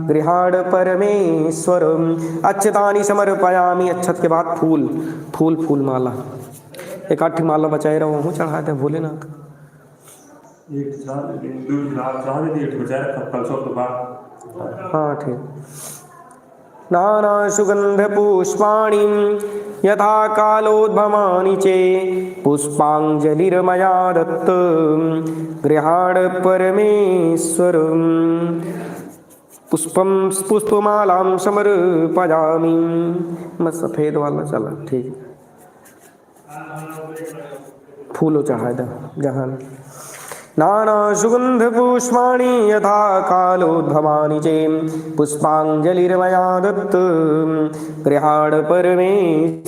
गृहाण परमेश्वरम्। अक्षतानि समर्पयामि। अक्षत के बाद फूल फूल फूल माला, एक आठी माला बचाए रहो हूँ चढ़ा दे भोलेनाथ। एक साल दो रात चाह दी एक बचा रखा कल सब तो बाद हाँ ठीक। नाना सुगंध पुष्पाणि यथा कालोद्भवानि चे पुष्पाञ्जलिर्मया दत्त गृहाण परमेश्वर पुष्पम पुष्पमालां समर्पयामि। मैं सफेद वाला चला ठीक। फूलो चढ़ाए था जहाँ नाना सुगंध पुष्पाणि यथा कालोद्भवानि चे पुष्पाञ्जलिर्मया दत्त गृहाण परमेश्वरीं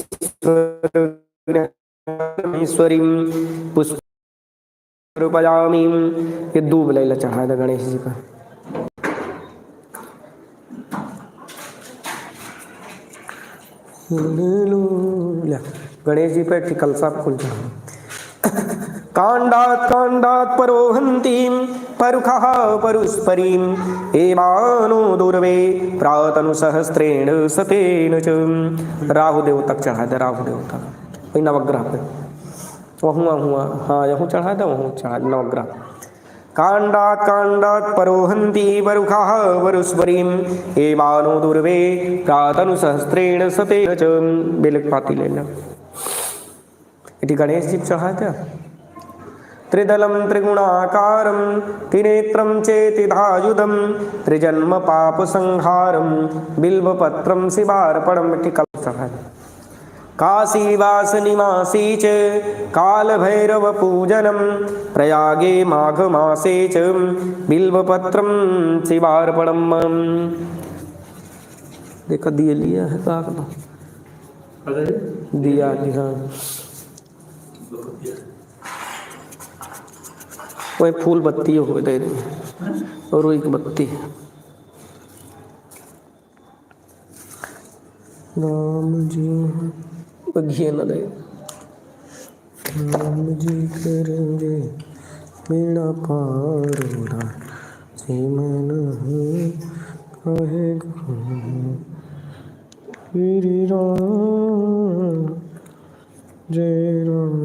पुष्परूपयामि। ये दूब लैला चढ़ाया था गणेश जी का। गणेश जी पे कलसा फूल चढ़ा। कांडात् कांडात् परोहन्तीं परुखः परुस्परीं एवानो दुर्वे प्रातनु सहस्रेण सतेन च। राहु देव तक चढ़ाया था राहु देव तक वही नवग्रह पे वहाँ हुआ हाँ यहूँ चढ़ाया था वहाँ चढ़ा नवग्रह। कांडात् कांडात् परोहन्ति परुखः परुस्परीं एवानो दुर्वे प्रातनु सहस्रेण सतेन च। बेलक पाती लेना इति गणेश जी चढ़ाया था। त्रिदलं त्रिगुणाकारं त्रिनेत्रं चेतिधायुधं त्रिजन्म पापसंहारं बिल्वपत्रं शिवार्पणम् इति कल चढ़ाया। काशीवासनिवासी च कालभैरवपूजनं प्रयागे माघमासे च बिल्वपत्रं शिवार्पणम्। देखा दिए लिया है काक दिया हाँ वही फूल बत्ती हो दे रही और रुई की बत्ती। राम जी घी न दे राम जी करेंगे मेरा पारोड़ा से मन कहेगा श्री राम जय राम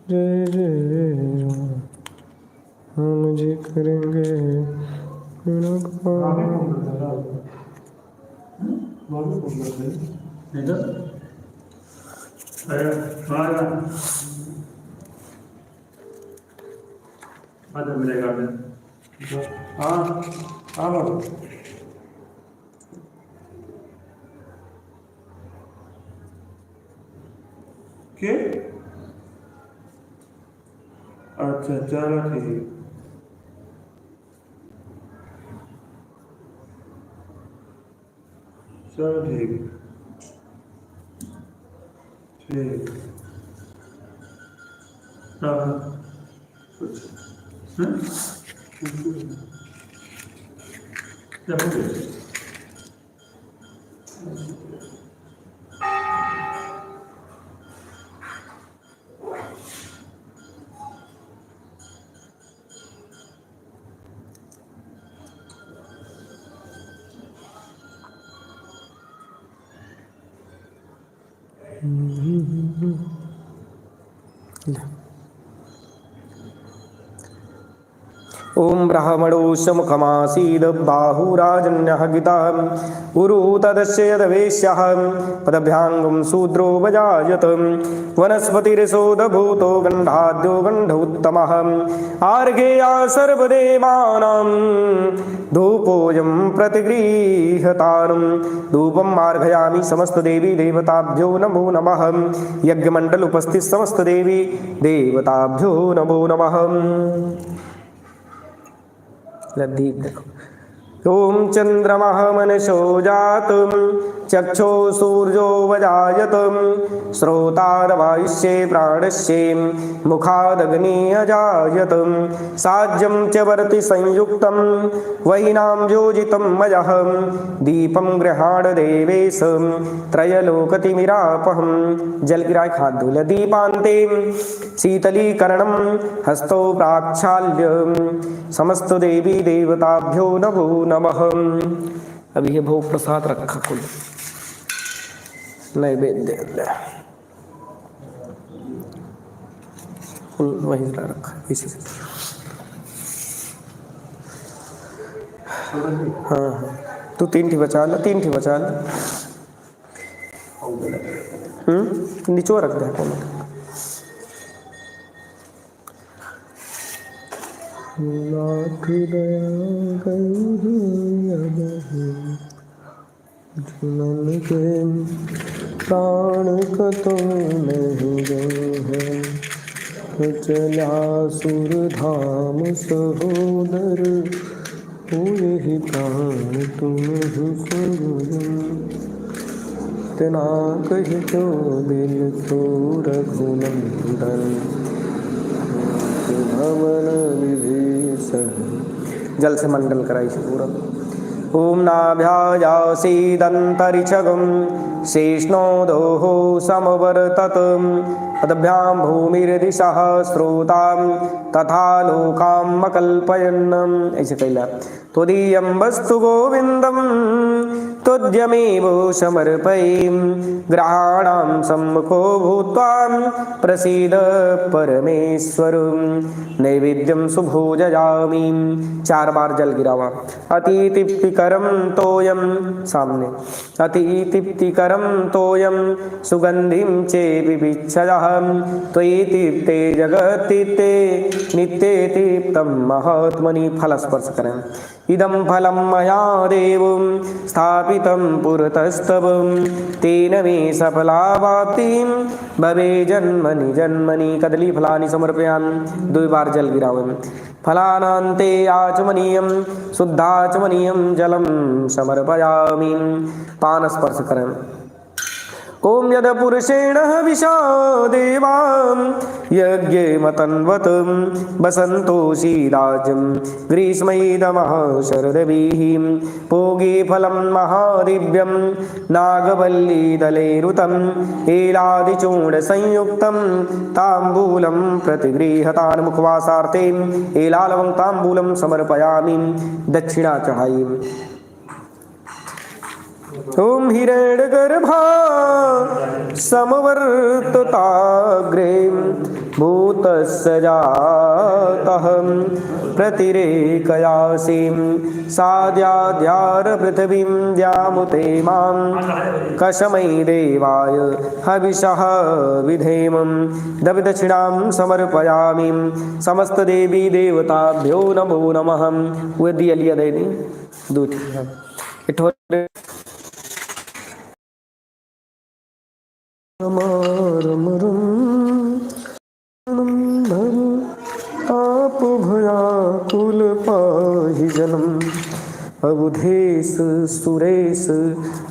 जय जय राम हम जी करेंगे मेरा मिलेगा हाँ हाँ के अच्छा चलो ठीक चलो ठीक ठीक कुछ ओम ब्राह्मणो समुखमासीद बाहुराजन्यः गीता उरु तदस्य यदवेश्यः पदभ्याङ्गं शूद्रो वजायत वनस्पतिरिषोदभूतो गन्धाद्यो गन्धोत्तमः आर्घेया सर्वदेवानां धूपोऽयं प्रतिगृह्यतां धूपं मार्घयामि समस्त देवी देवताभ्यो नमो नमः यज्ञमण्डल उपस्थित समस्त देवी देवताभ्यो नमो नमः। दीप देखो ओम चंद्रमः मनसो जातम् चक्षो सूर्यो वजायतम् श्रोतारवायुष्ये प्राणस्ये मुखादग्नि अजायतम् साज्यं च वर्ति संयुक्तं वहिनां योजितं मयः दीपं गृहाण देवेश त्रयलोकतिमिरापहं। जल गिराय खाद्युल दीपान्ते शीतलीकरणं हस्तौ प्राक्षाल्य समस्त देवी देवताभ्यो नमो नमः। अभी ये भोग प्रसाद रखा कुल नैवेद्य फूल वहीं रखा है इसी से। हाँ हाँ, तू 3 ठी बचा ला, 3 ठी बचा ला। नीचो रख दे कोनो। लाख दया गई जुनन के प्राण कतो नहीं गए हैं, चला सुर धाम सहोदर, हुए ही प्राण तुम ही सरोजन, तना कही तो दिल तो रघुनंदन, भवन विभीषण। जल से मंडल कराई से पूरा। ओम नाभ्यायासीदन्तरिक्षगं शेष्णोदोः समवर्तत, पदभ्यां भूमिर्दिशः स्रोतां तथा लोकां अकल्पयन्। ऐसे कैला। त्वदीयं वस्तु गोविन्दं तुद्यमेव समर्पयेम्, ग्रहाणां सम्मुखो भूत्वा प्रसीद परमेश्वर, नैवेद्यं सुभोजयामि। 4 बार जल गिरावा। अतितृप्तिकरं तोयं, सामने, अतितृप्तिकरं तोयं सुगन्धिं चेविच्छदः, त्वयि तृप्ते जगत्तीर्थे नित्ये तृप्तं महात्मनि। फल स्पर्श करें। इदं फलं मया देव स्थापितं पुरतस्तव, तेन मे सफलावाप्तिं भवे जन्मनि जन्मनि। कदली फलानि समर्पयामि। 2 बार जल गिरावं। फलानान्ते आचमनीयं शुद्धाचमनीयं जलं समर्पयामि। पान स्पर्श करें। ओम यद पुरुषेण हविषा देवां यज्ञे मतन्वत, वसन्तोषीराजं ग्रीष्मैदमः शरदभिः, पूगे फलं महादिव्यं नागवल्लीदलेरुतं, एलादिचूर्णसंयुक्तं ताम्बूलं प्रतिगृह्यतान्। मुखवासार्थे एलालवं ताम्बूलं समर्पयामि। दक्षिणा चढ़ाई। ओम हिरण्यगर्भा समवर्तताग्रे भूतस्य जातः प्रतिरेकयासीं, साद्याद्यार पृथिवीं व्यामुते मां, कशमै देवाय हविषः विधेमं। दक्षिणां समर्पयामि। समस्त देवी देवताभ्यो नमो नमः। वो दिया लिया देनी दूठी आप भयाकुल पाहि जनम, अवधेश सुरेश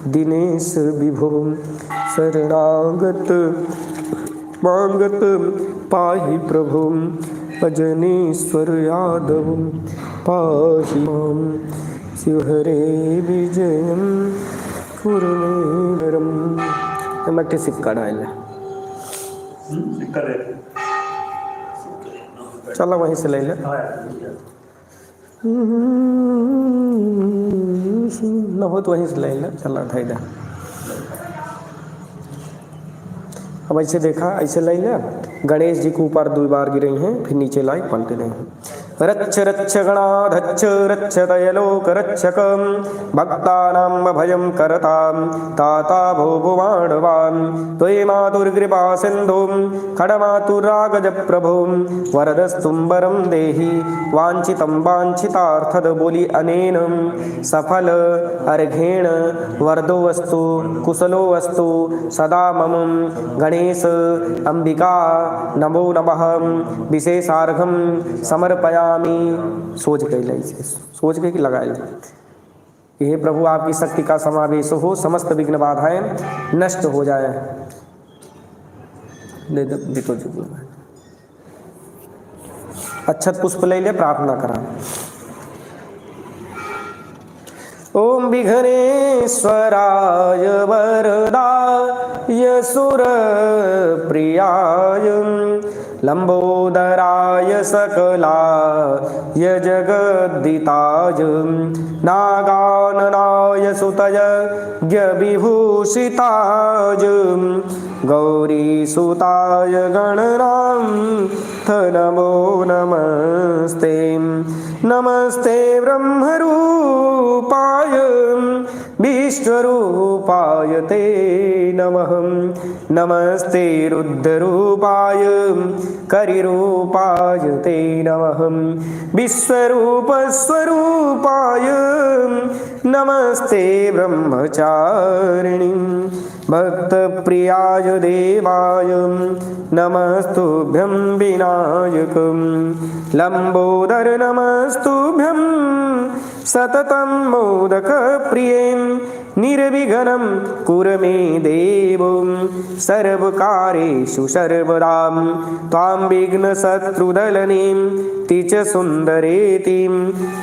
दिनेश विभो, शरणागत मांगत पाहि प्रभु, अजनेश्वर यादव पाहि मां, शिवहरे विजयं कुरुमेरम। मट्टी सिक्का डाल चलो वहीं से ले ले। न हो तो वहीं से ले ले। चलो ढाई दे। अब ऐसे देखा, ऐसे ले ले। गणेश जी को ऊपर 2 बार गिरे हैं, फिर नीचे लाई पलटे नहीं। रच्छ रच्छ गणाधच्छ रक्षतयलोक रक्षकं, भक्तानां भयं करतां ताता भूभुवाणवान्, त्वयि मातुर्कृपा सिन्धुं खडमातुरागज प्रभुं, वरदस्तुं वरं देहि वाञ्छितं वाञ्छितार्थद। बोली अनेन सफल अर्घेण वरदो वस्तु कुशलो वस्तु सदा मम, गणेश अंबिका नमो नमः। विशेषार्घं समर्पया। सोच गई, सोच गई कि लगाए। हे प्रभु आपकी शक्ति का समावेश हो, समस्त विघ्न बाधाएं नष्ट हो जाए। दे दे तो अक्षत पुष्प ले ले, प्रार्थना करा। ओम विघ्नेश्वराय वरदाय सुरप्रियाय लंबोदराय सकलाय जगद्दिताय नागाननाय सुतय विभूषिताय गौरीसुताय गणनाथ नमो नमस्ते। नमस्ते ब्रह्मरूपाय विश्वरूपाय ते नमः। नमस्ते रुद्ररूपाय करिरूपाय ते नमः। विश्वरूपस्वरूपाय नमस्ते ब्रह्मचारिणी भक्तप्रियाय देवाय नमस्तुभ्यं विनायक लंबोदर नमस्तुभ्यं सततं मोदक प्रिये निर्विघ्नं कुरु मे देव सर्वकार्येषु सर्वदा त्वां विघ्नशत्रुदलनीं तिच सुन्दरेतिं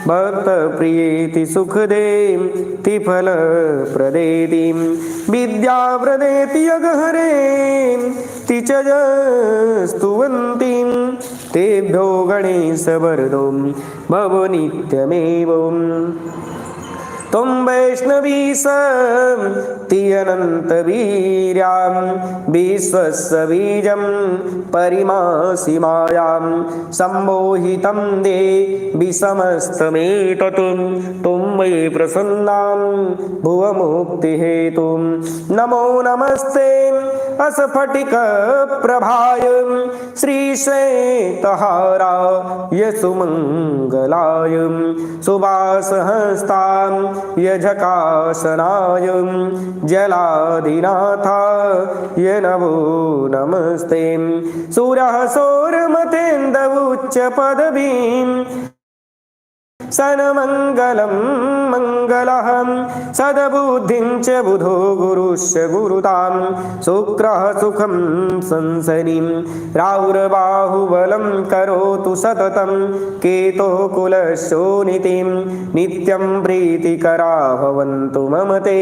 भक्तप्रियेति सुखदेति फलप्रदेतिं विद्याप्रदेति अगहरें तिच स्तुवन्तीं तेभ्यो गणेशवरदो भव नित्यमेव। त्वं वैष्णवी सत्यनन्तवीर्यां विश्वस्य बीजं परिमासि मायां सम्मोहितं देवि समस्तमेतत् त्वं मयि प्रसन्नां भुवमुक्तिहेतुं नमो नमस्ते अस्फटिकप्रभाय श्रीश्वेतहाराय सुमङ्गलाय सुवासहस्तां यजकासनाय जलाधिनाथाय नमो नमस्ते। सूरः सौरमतेन्दवुच्च पदवीं सन्मङ्गलं मङ्गलहं सद्बुद्धिं च बुधो गुरुश्च गुरुतां शुक्रः सुखं संसरीं राहुर्बाहुबलं करोतु सततं केतोः कुलशोनितिं नित्यं प्रीतिकरा भवन्तु मम ते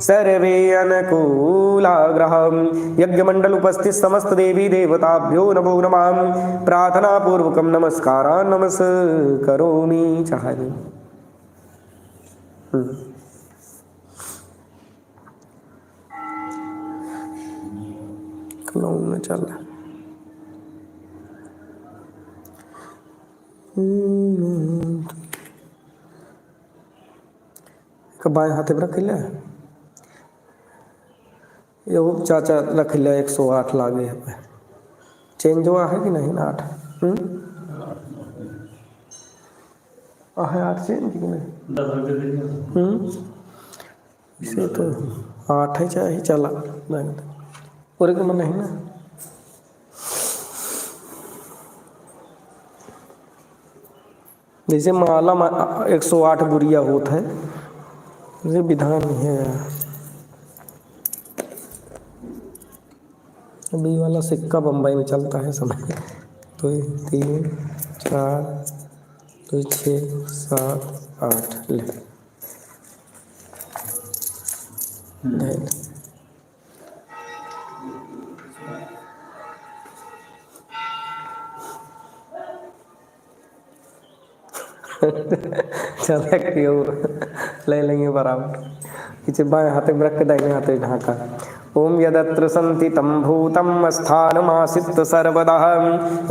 सर्वे अनुकूलाग्रहं। यज्ञमंडल उपस्थित समस्त देवी देवताभ्यो नमो नमः। प्रार्थना पूर्वकं नमस्कारान् नमस्करोमि। में चल बाएं हाथे में रख लिया ये चाचा रख लिया 108 लागे है चेंज हुआ है कि नहीं ना 8 है 8 चेंज कि नहीं इसे तो 8 है चाहे चला पूरे को मन नहीं ना जैसे माला 108 बुरिया होता है ये विधान है। अभी वाला सिक्का बम्बई में चलता है समय 2 3 4 2 6 7 8 ले चल ले लेंगे बराबर पीछे बाएं हाथ में रख के दाहिने हाथ में ढाका। ओम यदत्र सन्ति तं भूतं स्थानमासीत् सर्वदा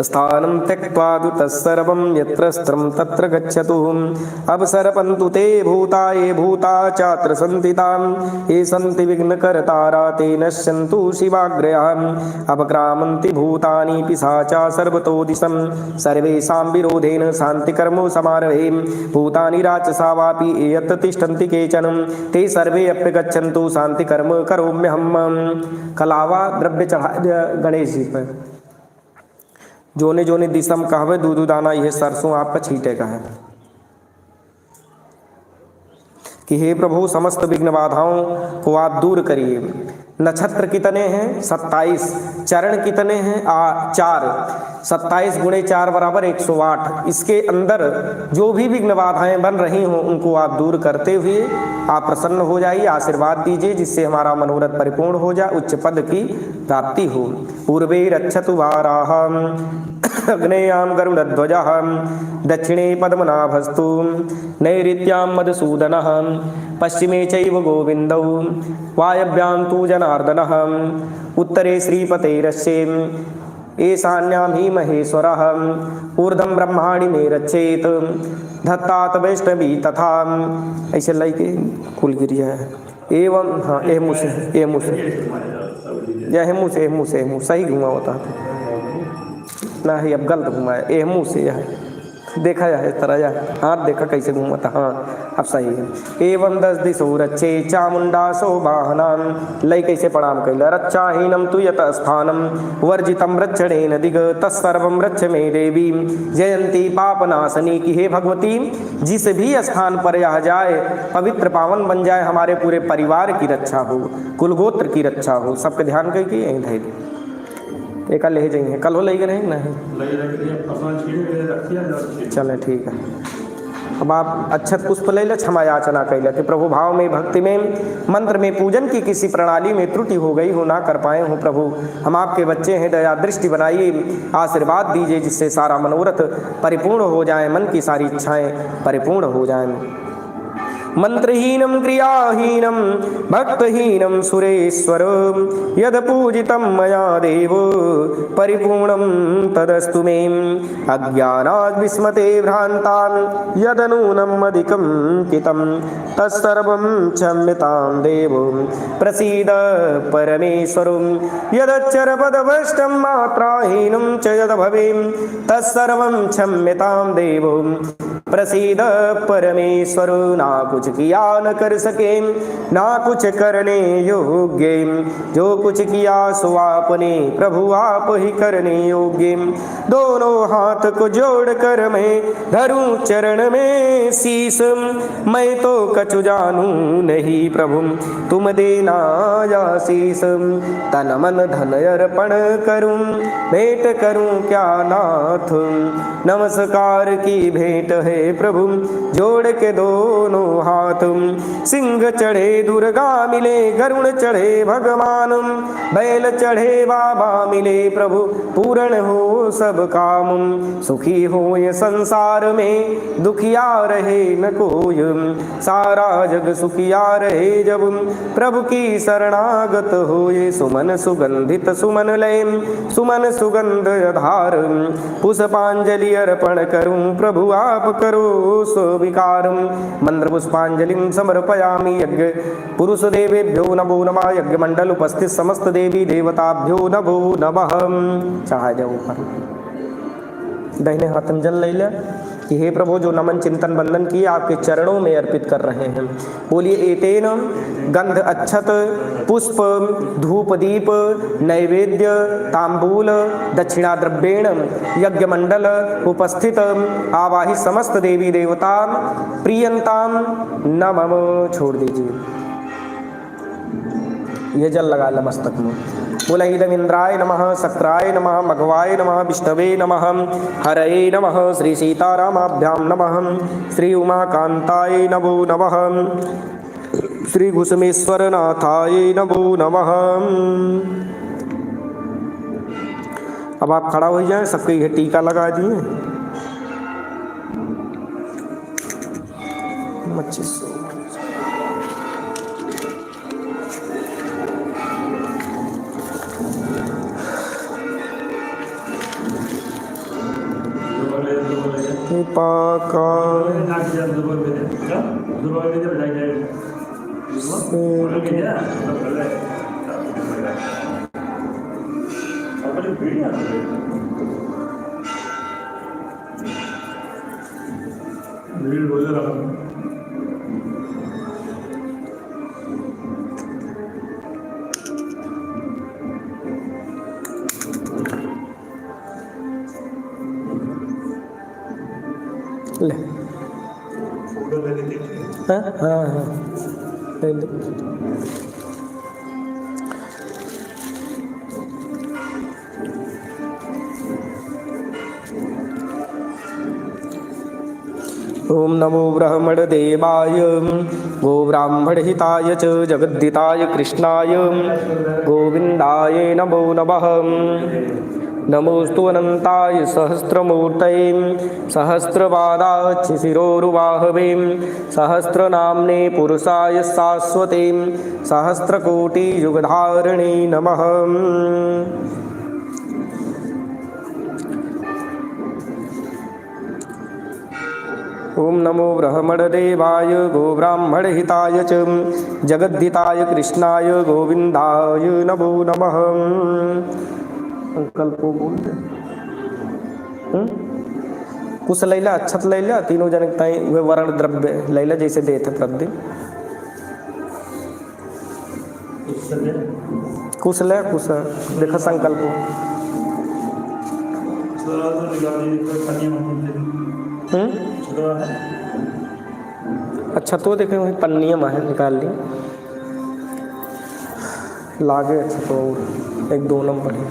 स्थानं त्यक्त्वा तु तत्सर्वं यत्र स्थितं तत्र गच्छतु। अवसरपन्तु ते भूता ये भूता चात्र सन्ति तां ये सन्ति विघ्नकर्तारा ते नश्यन्तु शिवाग्रयाः। अपक्रामन्ति भूतानि पिशाचा सर्वतो दिशं सर्वेषां विरोधेन शान्तिकर्मो समारभे। भूतानि राक्षसा वापि ये यत्र तिष्ठन्ति केचन ते सर्वे अप्यगच्छन्तु शान्तिकर्म करोम्यहम्। कलावा द्रव्य चढ़ा गणेश जी पर जोने जोने दिशम कहवे दूध दाना यह सरसों आपका छींटे का है कि हे प्रभु समस्त विघ्न बाधाओं को आप दूर करिए। नक्षत्र कितने हैं 27 चरण कितने हैं 4 27 गुणे 4 बराबर 108। इसके अंदर जो भी विघ्न बाधाएं बन रही हों उनको आप दूर करते हुए आप प्रसन्न हो जाइए, आशीर्वाद दीजिए, जिससे हमारा मनोरथ परिपूर्ण हो जाए, उच्च पद की प्राप्ति हो। पूर्वे रक्षतु वाराहम अग्नेयाम गरुड़ध्वजः दक्षिणे पद्मनाभस्तु नैऋत्यां मधुसूदनः पश्चिमे चैव गोविन्दौ वायव्यां तु जनार्दनः उत्तरे श्रीपतेरस्येम ईशान्यां हि महेश्वरः ऊर्ध्वं ब्रह्माणि मे रक्षेत धत्तात वैष्णवी तथा। ऐसे लाइके कुल गिरिया है एवं हाँ एहमु से सही घुमा होता है ना ही, अब गलत घुमाया, एहमु से यह देखा जाए इस तरह यह हाथ देखा कैसे घूमता, हाँ अब सही है। एवं 10 दिशो रक्षे चामुंडा शोभानाम लय कैसे प्रणाम कैला। रक्षाहीनम तु यत स्थानम वर्जितम रक्षणेन दिग तत्सर्वम रक्ष मे देवी जयंती पापनाशनी की हे भगवती, जिस भी स्थान पर यह जाए पवित्र पावन बन जाए, हमारे पूरे परिवार की रक्षा हो, कुलगोत्र की रक्षा हो। सबके ध्यान करके यहीं धैर्य एक ले जाइए, कल हो ले गए नहीं, चले ठीक है। अब आप अक्षत पुष्प ले लो, क्षमा याचना कैला कि प्रभु भाव में, भक्ति में, मंत्र में, पूजन की किसी प्रणाली में त्रुटि हो गई हो, ना कर पाए हो प्रभु, हम आपके बच्चे हैं, दया दृष्टि बनाइए, आशीर्वाद दीजिए, जिससे सारा मनोरथ परिपूर्ण हो जाए, मन की सारी इच्छाएं परिपूर्ण हो जाएं। मंत्रहीनम क्रियाहीनम भक्तहीनम सुरेश्वर यद पूजितं मया देव परिपूर्णं तदस्तु मे अज्ञानाद् विस्मते भ्रान्तान् यदनूनम् अधिकं कितं तत्सर्वं क्षम्यतां देव प्रसीद परमेश्वर यदक्षरपदभ्रष्टं मात्राहीनं च यद भवेम तत्सर्वं क्षम्यतां देव प्रसीद परमेश्वर। ना कुछ किया न कर सके, ना कुछ करने योग्य, जो कुछ किया सो आपने प्रभु आप ही करने योग्य। दोनों हाथ को जोड़ कर मैं धरूं चरण में शीस, मैं तो कछु जानूं नहीं प्रभु तुम देना आशीष। तन मन धन अर्पण करूं भेंट करूं क्या नाथ, नमस्कार की भेंट है प्रभु जोड़ के दोनों हाथ। सिंह चढ़े दुर्गा मिले गरुड़ चढ़े भगवान, बैल चढ़े बाबा मिले प्रभु पूर्ण हो सब काम। सुखी हो ये संसार में दुखिया रहे न कोई, सारा जग सुखिया रहे जब प्रभु की शरणागत हो। ये सुमन सुगंधित सुमन लय सुमन सुगंध आधार, पुष्पांजलि अर्पण करूं प्रभु आप करो स्वीकार। मंत्र पुष्पांजलिं समर्पयामि यज्ञ पुरुष देवेभ्यो नमो नमः। यज्ञ मंडल उपस्थित समस्त देवी देवताभ्यो नमो नमः। चाहे जाओ ऊपर दाहिने हाथ में जल ले ले कि हे प्रभु जो नमन चिंतन बंदन किए आपके चरणों में अर्पित कर रहे हैं। बोलिए एतेन गंध अक्षत पुष्प धूप दीप नैवेद्य तांबूल दक्षिणा द्रव्येण यज्ञ मंडल उपस्थित आवाहित समस्त देवी देवता प्रियंताम नमः। छोड़ दीजिए, ये जल लगा ले मस्तक में। बोला इदम इंद्राय नमः शक्राय नमः मघवाय नमः विष्णवे नमः हरये नमः श्री सीतारामाभ्यां नमः श्री उमाकांताय नमो नमः श्री घुसमेश्वरनाथाय नमो नमः। अब आप खड़ा हो जाएं, सबके ये टीका लगा दिए। ले हाँ हाँ हाँ ओम नमो ब्रह्मणदेवाय गोब्राह्मणहिताय च जगद्दिताय कृष्णाय गोविन्दाय नमो नमः। नमोस्तु अनंताय सहस्रमूर्तये सहस्रपादाच्छिशिरोरुबाहवे सहस्रनाम्ने पुरुषाय शाश्वते सहस्रकोटियुगधारिणे नमः। ओम नमो ब्रह्मणदेवाय गोब्राह्मणहिताय च जगद्दिताय कृष्णाय गोविन्दाय नमो नमः। अंकल को बोल दे कुछ लैला अच्छत लैला तीनों जन ताई वे वर्ण द्रव्य लैला जैसे देते प्रतिदिन कुछ ले कुछ देखा संकल्प अच्छा तो देखे वही पन्नियाँ है निकाल ली लागे अच्छा तो एक दो नंबर है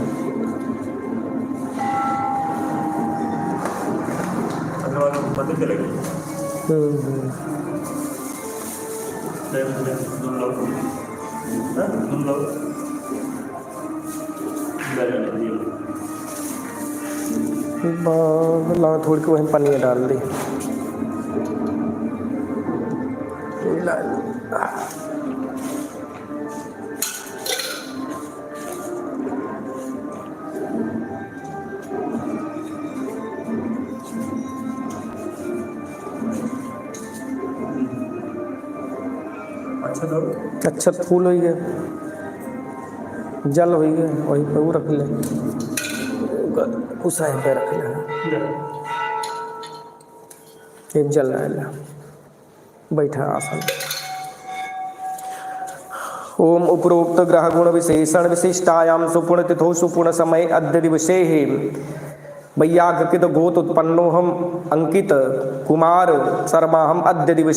थोड़ी को वहीं पन्नी डाल दी अच्छा फूल हो गया जल हो गया वहीं पे वो रख ले उस पे रख ले एक जल रहा बैठा आसन। ओम उपरोक्त ग्रह गुण विशेषण विशिष्टायाम सुपुण तिथो सुपुण समय अद्य दिवसे वैयाघ्रकित गोत उत्पन्नो हम अंकित कुमार शर्मा हम अद्य दिवस